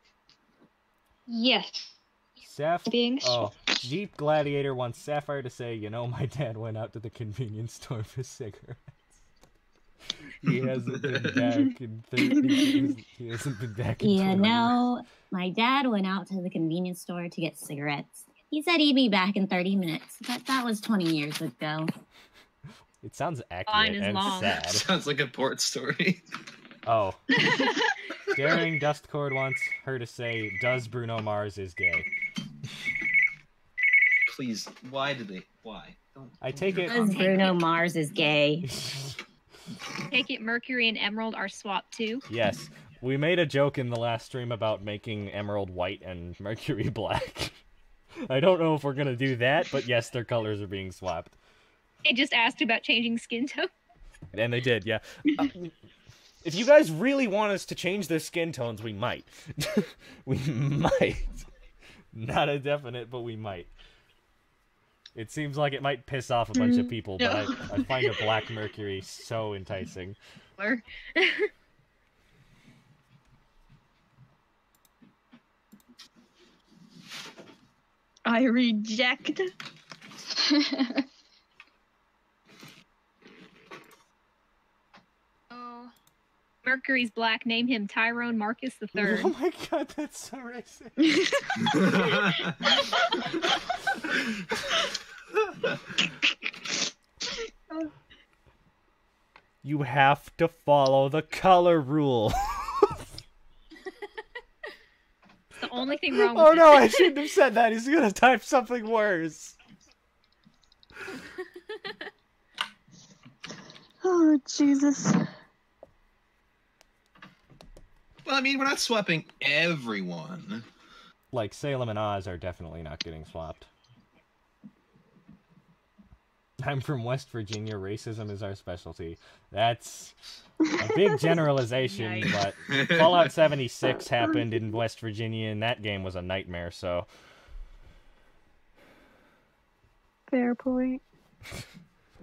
S2: Yes. Being
S1: Jeep Gladiator wants Sapphire to say, you know, my dad went out to the convenience store for cigarettes. He hasn't been back in 30 years. He hasn't been back in 20 years.
S6: No, my dad went out to the convenience store to get cigarettes. He said he'd be back in 30 minutes, but that was 20 years ago.
S1: It sounds
S3: Line
S1: accurate
S3: is
S1: and
S3: long.
S1: sad.
S4: Sounds like a port story.
S1: Oh. Daring Dustcord wants her to say, does Bruno Mars is gay?
S4: Please, why do they? Why?
S1: I take it...
S6: Because Bruno Mars is gay.
S3: Take it Mercury and Emerald are swapped too.
S1: Yes. We made a joke in the last stream about making Emerald white and Mercury black. I don't know if we're gonna do that, but yes, their colors are being swapped.
S3: They just asked about changing skin tone.
S1: And they did, yeah. If you guys really want us to change their skin tones, we might. We might. Not a definite, but we might. It seems like it might piss off a bunch of people, but I find a black Mercury so enticing.
S5: I reject.
S3: Oh. Mercury's black. Name him Tyrone Marcus III.
S1: Oh my god, that's so racist. You have to follow the color rule.
S3: It's the only thing wrong with
S1: Oh
S3: it.
S1: no, I shouldn't have said that. He's gonna type something worse.
S5: Oh, Jesus.
S4: Well, I mean, we're not swapping everyone.
S1: Like, Salem and Oz are definitely not getting swapped. I'm from West Virginia. Racism is our specialty. That's a big generalization, but Fallout 76 happened in West Virginia, and that game was a nightmare, so...
S5: Fair point.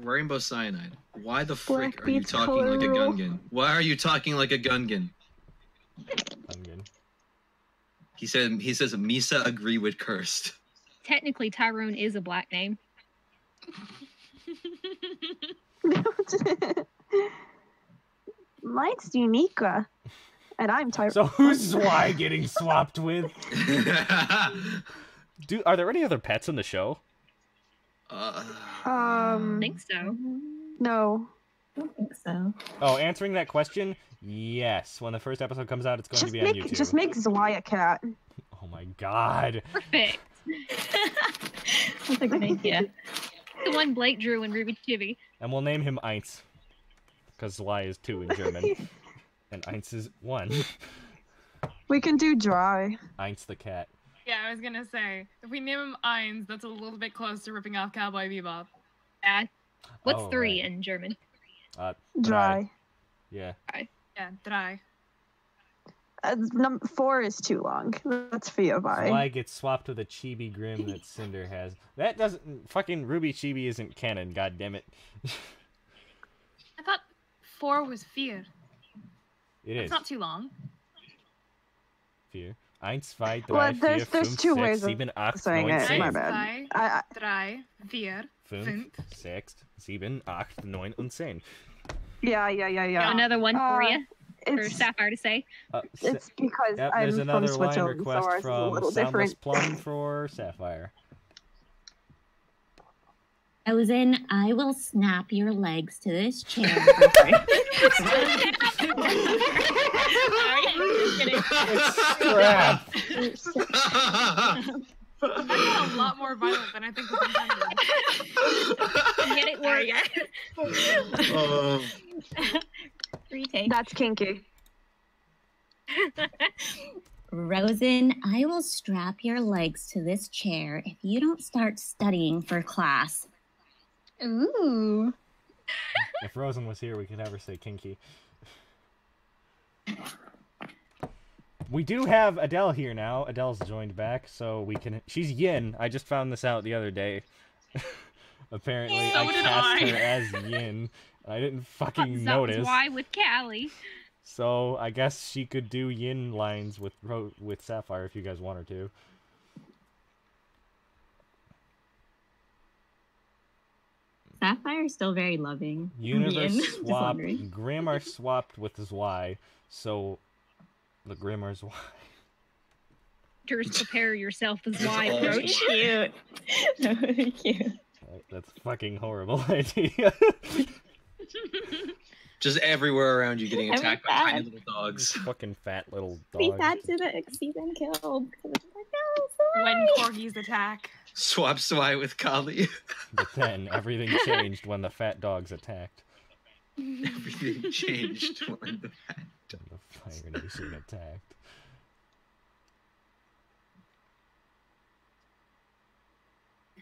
S4: Rainbow Cyanide. Why the frick
S5: Black
S4: are you
S5: beats
S4: talking
S5: color
S4: like a
S5: rule.
S4: Gungan? Why are you talking like a Gungan?
S1: Gungan.
S4: He says Misa agree with cursed.
S3: Technically, Tyrone is a black name.
S5: Mine's Unica. And I'm Tyrone.
S1: So who's Zwei getting swapped with? Are there any other pets in the show?
S3: I think so.
S5: No.
S6: I don't think so.
S1: Oh, answering that question, yes. When the first episode comes out, it's going to be on YouTube.
S5: Just make Zwei a cat.
S1: Oh my god.
S3: Perfect.
S6: That's a good idea.
S3: The one Blake drew in Ruby Chibi.
S1: And we'll name him Eins. Because Zwei is 2 in German. And Eins is 1.
S5: We can do Dry.
S1: Eins the cat.
S7: Yeah, I was gonna say, if we name him Eins, that's a little bit close to ripping off Cowboy Bebop.
S3: What's
S1: Oh,
S3: 3
S1: right.
S3: in German?
S5: Dry.
S1: Yeah.
S7: Yeah, Dry.
S5: 4 is too long. That's Fiobai.
S1: Zwei gets swapped with a Chibi Grim that Cinder has. That doesn't... Fucking Ruby Chibi isn't canon, goddammit.
S7: I thought 4 was Fear.
S1: It
S7: It's
S1: is.
S7: not too long.
S1: Fear. 1, 2, 3,
S5: Well,
S1: 4,
S5: there's
S1: 5,
S5: two
S1: 6,
S5: ways of
S1: 7, 8,
S5: saying
S1: 9,
S5: it.
S1: 10.
S5: My bad.
S7: 2, 3, 4,
S1: 5,
S7: 5.
S1: 6, 7, 8, 9 and 10.
S5: Yeah.
S3: Another one for you? For
S5: It's,
S3: Sapphire to say?
S5: it's because
S1: Yep,
S5: I'm
S1: there's
S5: from
S1: another line
S5: Switzerland, so
S1: request
S5: ours is a
S1: from
S5: little
S1: Soundless
S5: different.
S1: Plum for Sapphire.
S6: I was in, I will snap your legs to this chair. For free.
S1: Crap!
S7: That's a lot more violent than I think was intended.
S3: Get it work.
S6: Retake.
S5: That's kinky.
S6: Rosen, I will strap your legs to this chair if you don't start studying for class.
S2: Ooh.
S1: If Rosen was here, we could have her say kinky. We do have Adele here now. Adele's joined back, so we can... She's Yin. I just found this out the other day. Apparently,
S7: So
S1: I
S7: did
S1: cast
S7: I.
S1: her as Yin. And I didn't fucking
S3: That was
S1: notice.
S3: why with Callie.
S1: So I guess she could do Yin lines with Sapphire if you guys want her to.
S6: Sapphire's still very loving.
S1: Universe
S6: Yin, just
S1: swap.
S6: wondering.
S1: Grammar swapped with Y. So the Grammar's Y.
S3: Just prepare yourself as why
S4: Oh,
S3: approach.
S6: Cute. So cute.
S1: That's a fucking horrible idea.
S4: Just everywhere around you getting
S6: I'm
S4: attacked by
S6: fat.
S4: tiny little dogs.
S1: Fucking fat little
S6: We
S1: dog.
S6: had to see them killed.
S7: When corgis attack.
S4: Swap Swy with Kali.
S1: But then everything changed when the fat dogs attacked.
S4: Everything changed when the fat
S1: When the Fire Nation attacked.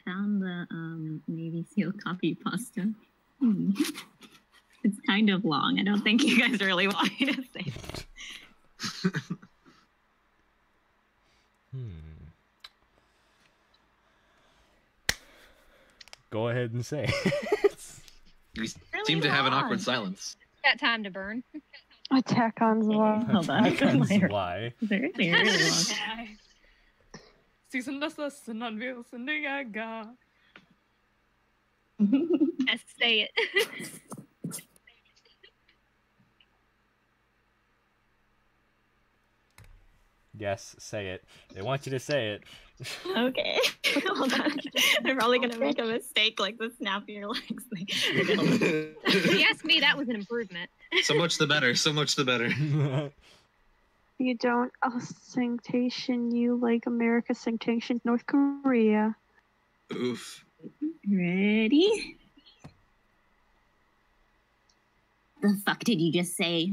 S6: Found the Navy SEAL copy pasta. It's kind of long. I don't think you guys really want me to say it.
S1: Go ahead and say it.
S4: We seem to have an awkward silence.
S3: Got time to burn.
S5: Attack on Zwa.
S6: Hold on.
S1: Why?
S6: Very long.
S7: Season das non wir sind Jaga.
S3: Let's say it.
S1: Yes, say it. They want you to say it.
S6: Okay. Hold on. I'm probably gonna make a mistake like the snap your legs thing.
S3: If you ask me, that was an improvement.
S4: So much the better. So much the better.
S5: You don't sanctation you like America sanctioned North Korea.
S4: Oof.
S6: Ready? The fuck did you just say?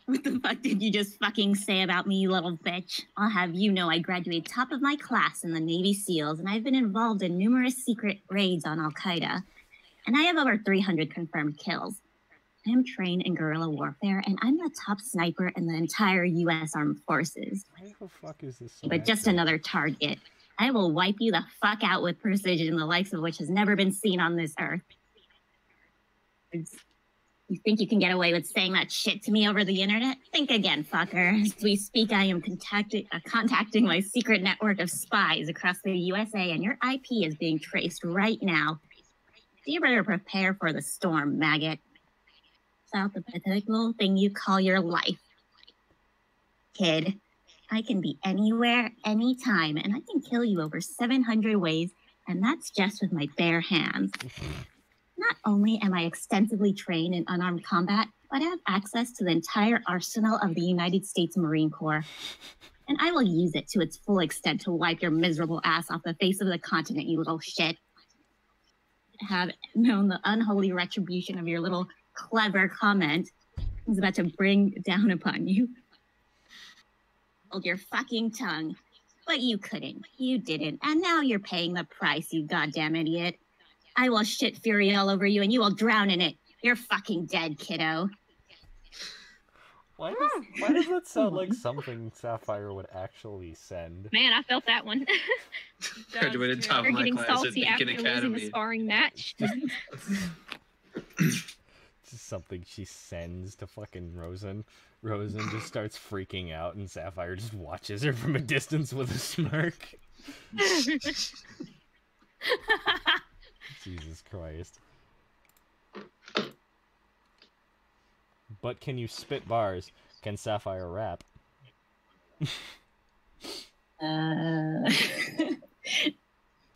S6: What the fuck did you just fucking say about me, you little bitch? I'll have you know I graduated top of my class in the Navy SEALs, and I've been involved in numerous secret raids on Al-Qaeda. And I have over 300 confirmed kills. I am trained in guerrilla warfare, and I'm the top sniper in the entire U.S. Armed Forces.
S1: Why the fuck is this so
S6: But just
S1: accurate?
S6: another target. I will wipe you the fuck out with precision, the likes of which has never been seen on this earth. You think you can get away with saying that shit to me over the internet? Think again, fucker. As we speak, I am contacting my secret network of spies across the USA, and your IP is being traced right now. So you better prepare for the storm, maggot. Without the pathetic little thing you call your life. Kid, I can be anywhere, anytime, and I can kill you over 700 ways, and that's just with my bare hands. Not only am I extensively trained in unarmed combat, but I have access to the entire arsenal of the United States Marine Corps. And I will use it to its full extent to wipe your miserable ass off the face of the continent, you little shit. Have known the unholy retribution of your little clever comment is about to bring down upon you. Hold your fucking tongue. But you couldn't. You didn't. And now you're paying the price, you goddamn idiot. I will shit fury all over you and you will drown in it. You're fucking dead, kiddo.
S1: Why does that sound like something Sapphire would actually send?
S3: Man, I felt that one.
S4: Graduated top
S3: They're
S4: of my
S3: getting
S4: class at
S3: salty after
S4: Beacon
S3: losing a
S4: Academy.
S3: sparring match.
S1: Just something she sends to fucking Rosen. Rosen just starts freaking out, and Sapphire just watches her from a distance with a smirk. Jesus Christ. But can you spit bars? Can Sapphire rap?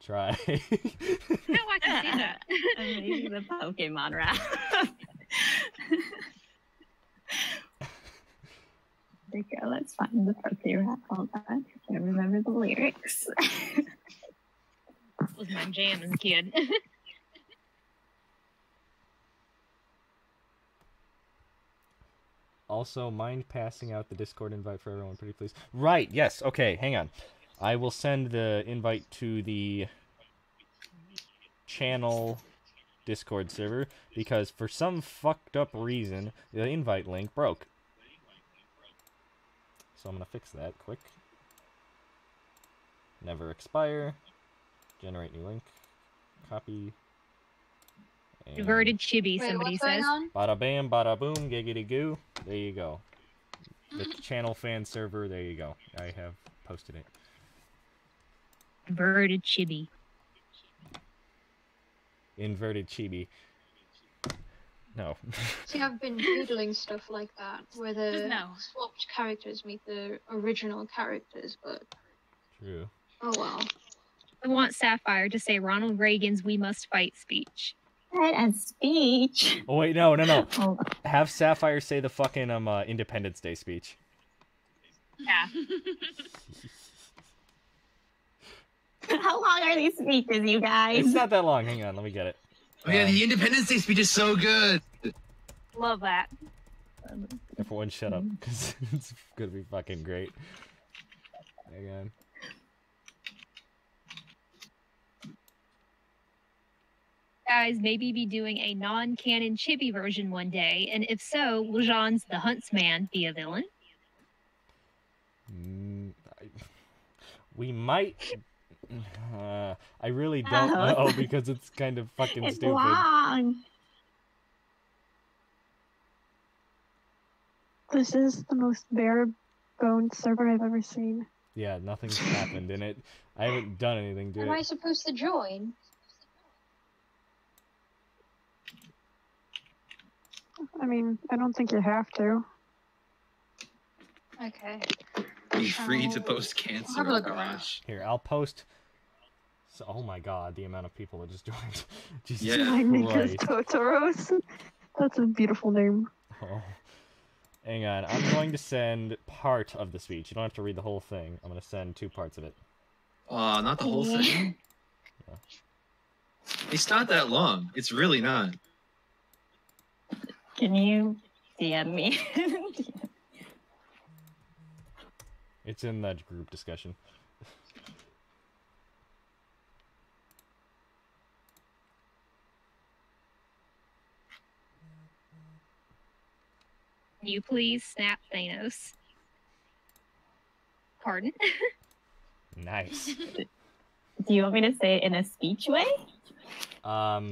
S1: Try.
S3: No, I can see that.
S6: I'm making the Pokemon rap. There you go, let's find the Pokemon rap. Hold on. I remember the lyrics.
S3: That was my jam as a kid.
S1: Also, mind passing out the Discord invite for everyone, pretty please. Right, yes, okay, hang on. I will send the invite to the channel Discord server, because for some fucked up reason, the invite link broke. So I'm gonna fix that quick. Never expire. Generate new link. Copy. And
S3: Diverted chibi,
S2: Wait,
S3: somebody
S2: what's going
S3: says.
S2: on?
S1: bada bam, bada boom, giggity goo. There you go. The channel fan server, there you go. I have posted it.
S3: Diverted chibi.
S1: Inverted chibi. No.
S2: See, I've been doodling stuff like that, where the
S7: Just no.
S2: swapped characters meet the original characters, but
S1: True.
S2: oh well.
S3: I want Sapphire to say Ronald Reagan's "We Must Fight" speech.
S6: What a speech.
S1: Oh wait, no.
S6: Oh,
S1: Have Sapphire say the fucking Independence Day speech.
S3: Yeah.
S6: how long are these speeches, you guys?
S1: It's not that long. Hang on, let me get it.
S4: Oh yeah, the Independence Day speech is so good.
S3: Love that.
S1: Everyone shut up, because it's gonna be fucking great. Hang on.
S3: Guys, maybe be doing a non-canon chibi version one day, and if so, will Jean's the Huntsman be a villain?
S1: We might. I really don't know, because it's kind of fucking
S6: It's
S1: stupid.
S6: long.
S5: This is the most bare bones server I've ever seen.
S1: Yeah, nothing's happened in it. I haven't done anything to
S2: Am I
S1: it.
S2: supposed to join?
S5: I mean, I don't think you have to.
S2: Okay.
S4: Be free to post cancer.
S7: Have a look
S4: Oh,
S7: around.
S4: gosh.
S1: Here, I'll post. So, oh my god, the amount of people that just joined. Jesus
S4: Yeah.
S5: My name is
S1: Christ.
S5: Totoros. That's a beautiful name.
S1: Oh. Hang on, I'm going to send part of the speech. You don't have to read the whole thing. I'm going to send 2 parts of it.
S4: Not the whole thing. It's not that long. It's really not.
S6: Can you DM me?
S1: It's in that group discussion.
S3: Can you please snap Thanos? Pardon?
S1: Nice.
S6: Do you want me to say it in a speech way?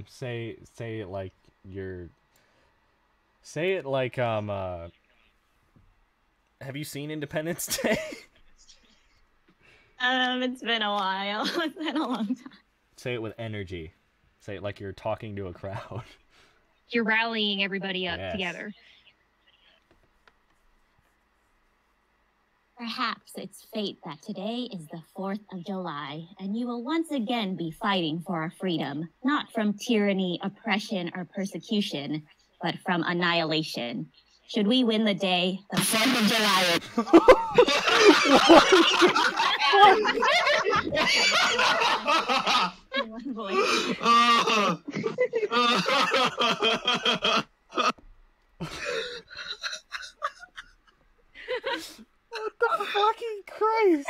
S1: Say it like you're. Say it like Have you seen Independence Day?
S6: It's been a while. It's been a long time.
S1: Say it with energy. Say it like you're talking to a crowd.
S3: You're rallying everybody up
S1: Yes.
S3: together.
S6: Perhaps it's fate that today is the 4th of July, and you will once again be fighting for our freedom, not from tyranny, oppression, or persecution, but from annihilation. Should we win the day, the 4th of July... One voice.
S1: What the fucking Christ?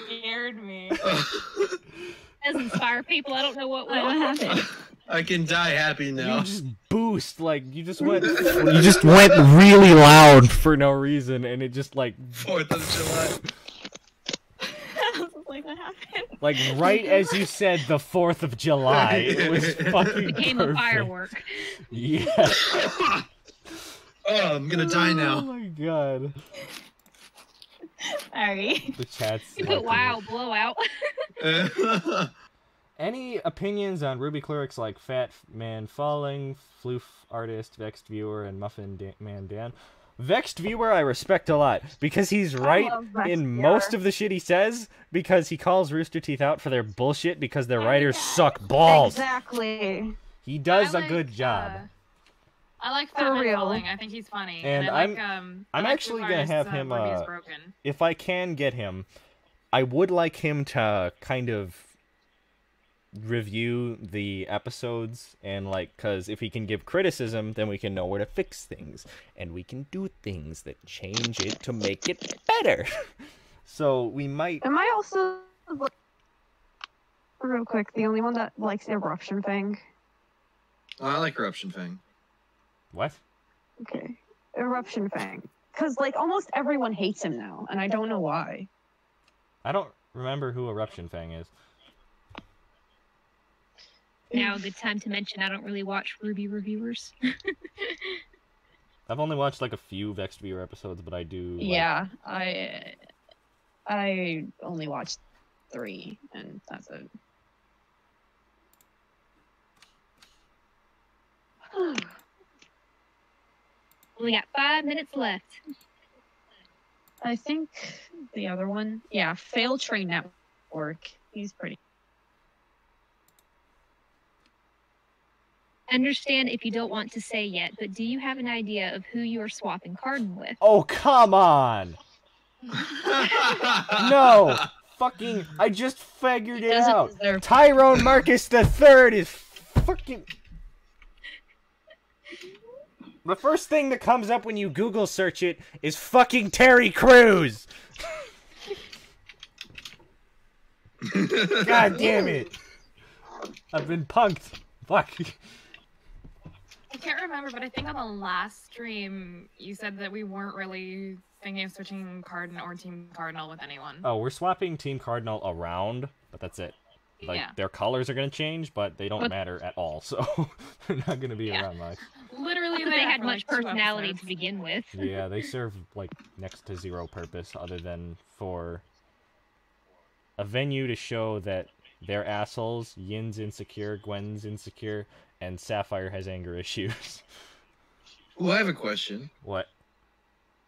S6: Scared me.
S3: As inspire people, I don't know what will.
S6: happened?
S4: I can die happy
S1: You
S4: now.
S1: just boost, like, you just went really loud for no reason, and it just, like,
S4: 4th of July.
S6: I was like, what happened?
S1: like, right as you said the 4th of July, it was fucking
S3: Became
S1: perfect.
S3: a firework.
S1: Yeah.
S4: Oh, I'm gonna die
S1: Oh
S4: now.
S1: my god.
S6: Sorry.
S1: The chat's
S3: You put wow, blowout.
S1: Any opinions on Ruby clerics like Fat Man Falling, Floof Artist, Vexed Viewer, and Man Dan? Vexed Viewer I respect a lot, because he's right
S5: love Vexed
S1: in
S5: Viewer.
S1: most of the shit he says, because he calls Rooster Teeth out for their bullshit because their writers suck balls.
S5: Exactly.
S1: He does
S7: I
S1: a good
S7: like,
S1: job.
S7: I like
S5: For
S7: Fat Man
S5: real.
S7: Falling. I think he's funny.
S1: And
S7: I
S1: I'm-
S7: like,
S1: I'm
S7: I like
S1: actually
S7: Foo
S1: gonna have
S7: Fighters',
S1: him,
S7: Ruby is Broken.
S1: If I can get him, I would like him to kind of review the episodes and like, because if we can give criticism, then we can know where to fix things, and we can do things that change it to make it better. So we might.
S5: Am I also, real quick, the only one that likes Eruption Fang?
S4: Oh, I like Eruption Fang.
S1: What?
S5: Okay, Eruption Fang. Because like almost everyone hates him now, and I don't know why.
S1: I don't remember who Eruption Fang is.
S3: Now a good time to mention I don't really watch Ruby reviewers.
S1: I've only watched like a few Vexed Viewer episodes, but I do. Like...
S5: Yeah, I only watched 3, and that's it.
S3: We got 5 minutes left.
S5: I think the other one, yeah, Fail Train Network. He's pretty.
S3: Understand if you don't want to say yet, but do you have an idea of who you are swapping Cardin with?
S1: Oh, come on! No! Fucking, I just figured it out. Tyrone Marcus III is fucking... The first thing that comes up when you Google search it is fucking Terry Crews! God damn it! I've been punked. Fuck.
S7: I can't remember, but I think on the last stream you said that we weren't really thinking of switching Cardinal or Team Cardinal with anyone.
S1: Oh, we're swapping Team Cardinal around, but that's it. Like,
S7: Yeah.
S1: their colors are going to change, but they don't matter at all, so they're not going to be around much.
S7: Literally,
S3: They had
S7: for,
S3: much
S7: like, 2
S3: personality to
S7: episodes.
S3: begin with.
S1: Yeah, they serve, like, next to zero purpose other than for a venue to show that they're assholes, Yin's insecure, Gwen's insecure, and Sapphire has anger issues.
S4: Well, I have a question.
S1: What?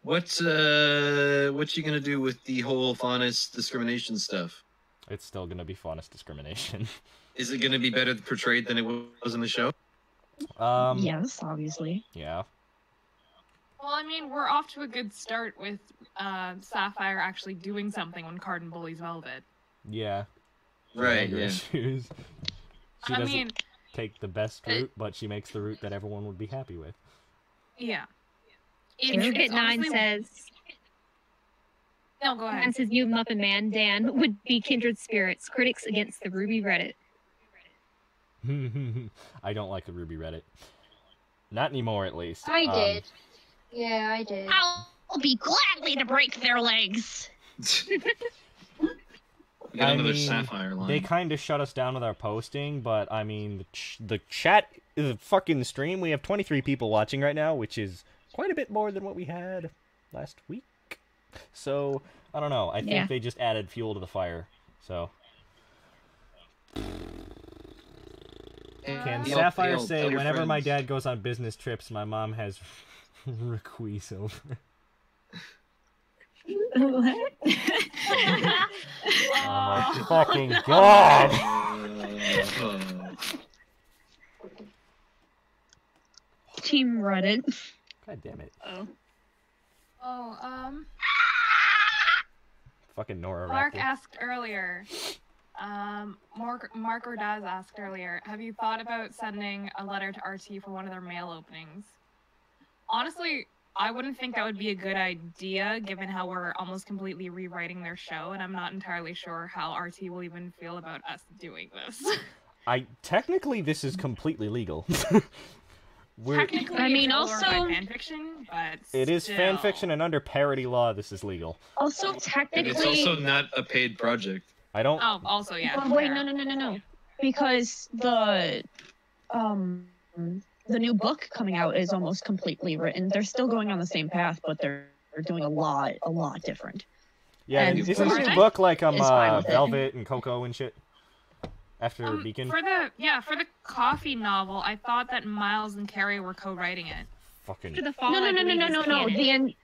S4: What's you gonna do with the whole faunus discrimination stuff?
S1: It's still going to be faunus discrimination.
S4: Is it gonna be better portrayed than it was in the show?
S5: Yes, obviously.
S1: Yeah.
S7: Well, I mean, we're off to a good start with Sapphire actually doing something when Cardin bullies Velvet.
S1: Yeah.
S4: Right,
S1: Anger
S4: yeah.
S1: issues. She
S7: I
S1: doesn't
S7: mean,
S1: take the best route, but she makes the route that everyone would be happy with.
S7: yeah.
S3: Intricate 9
S7: honestly-
S3: says,
S7: No, go ahead.
S3: says you Muppet Man, Dan, would be kindred spirits, critics against the Ruby Reddit.
S1: I don't like the Ruby Reddit. Not anymore, at least.
S2: I did. Yeah, I did.
S6: I'll be gladly to break their legs.
S4: We got
S1: I
S4: another
S1: mean,
S4: Sapphire line.
S1: They kind of shut us down with our posting, but I mean, the chat, the fucking stream, we have 23 people watching right now, which is quite a bit more than what we had last week. So, I don't know. I think they just added fuel to the fire. So, can Sapphire say,
S4: tell your
S1: whenever my
S4: friends."
S1: dad goes on business trips, my mom has requees over?
S3: What?
S1: Oh my fucking god!
S5: Team Reddit.
S1: God damn it. Fucking Nora
S7: Mark
S1: Raptor.
S7: asked earlier, Mark Ordaz asked earlier, have you thought about sending a letter to RT for one of their mail openings? Honestly, I wouldn't think that would be a good idea, given how we're almost completely rewriting their show, and I'm not entirely sure how RT will even feel about us doing this.
S1: Technically, this is completely legal.
S7: Technically,
S5: I mean,
S7: it's
S5: also-
S7: fanfiction, but
S1: It is
S7: still.
S1: fan fiction, and under parody law, this is legal.
S5: Also,
S4: And
S5: technically.
S4: it's also not a paid project.
S1: I don't.
S7: Oh, also, yeah.
S5: Well, wait,
S7: fair.
S5: no. Because the new book coming out is almost completely written. They're still going on the same path, but they're doing a lot different.
S1: Yeah,
S5: and
S1: isn't
S7: for
S1: this
S7: it,
S1: book like
S5: it's fine with it.
S1: Velvet and Coco and shit? After Beacon?
S7: For the coffee novel, I thought that Miles and Carrie were co-writing it.
S1: Fucking.
S3: For the fall,
S5: No.
S3: I believe is canon.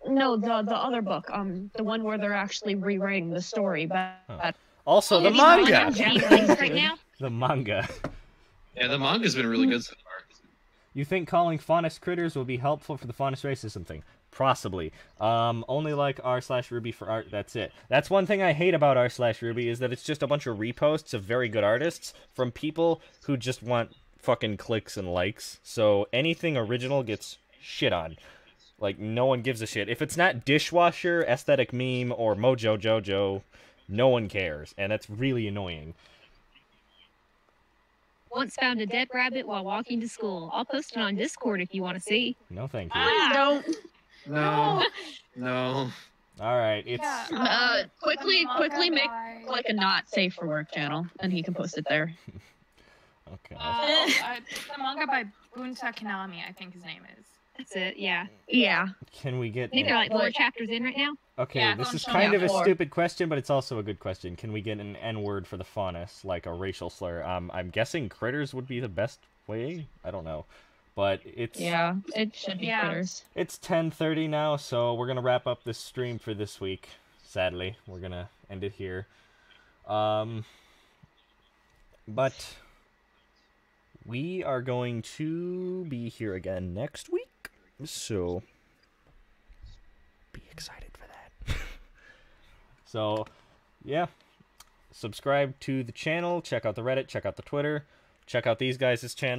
S5: The other book, the one where they're actually rewriting the story, but
S1: Also, the
S3: Have you gone
S1: manga!
S3: on Japanese right now?
S1: The manga.
S4: Yeah, the manga's been really good so far.
S1: You think calling faunus critters will be helpful for the faunus racism thing? Possibly. Only like r/Ruby for art, that's it. That's one thing I hate about r/Ruby is that it's just a bunch of reposts of very good artists from people who just want fucking clicks and likes. So anything original gets shit on. Like, no one gives a shit. If it's not Dishwasher, Aesthetic Meme, or Mojo Jojo, no one cares. And that's really annoying.
S3: Once found a dead rabbit while walking to school. I'll post it on Discord if you want to see.
S1: No, thank you.
S5: Don't.
S4: No. No.
S1: Alright, it's...
S7: Yeah.
S5: Quickly make
S7: Bye.
S5: like a not safe for work channel, and he can post it there.
S1: Okay.
S7: The manga by Bunta Kanami, I think his name is.
S3: That's it, yeah.
S5: Yeah.
S1: Can we get...
S3: I think they're like 4 chapters in right now.
S1: Okay,
S7: Yeah,
S1: this
S7: don't
S1: is
S7: show
S1: kind
S7: me
S1: of a
S5: four.
S1: stupid question, but it's also a good question. Can we get an N-word for the faunus, like a racial slur? I'm guessing critters would be the best way? I don't know. But it's...
S5: Yeah, it should be
S7: Yeah.
S5: critters.
S1: It's 10:30 now, so we're gonna wrap up this stream for this week. Sadly, we're gonna end it here. But we are going to be here again next week, so be excited for that. So, yeah, subscribe to the channel, check out the Reddit, check out the Twitter, check out these guys' channel.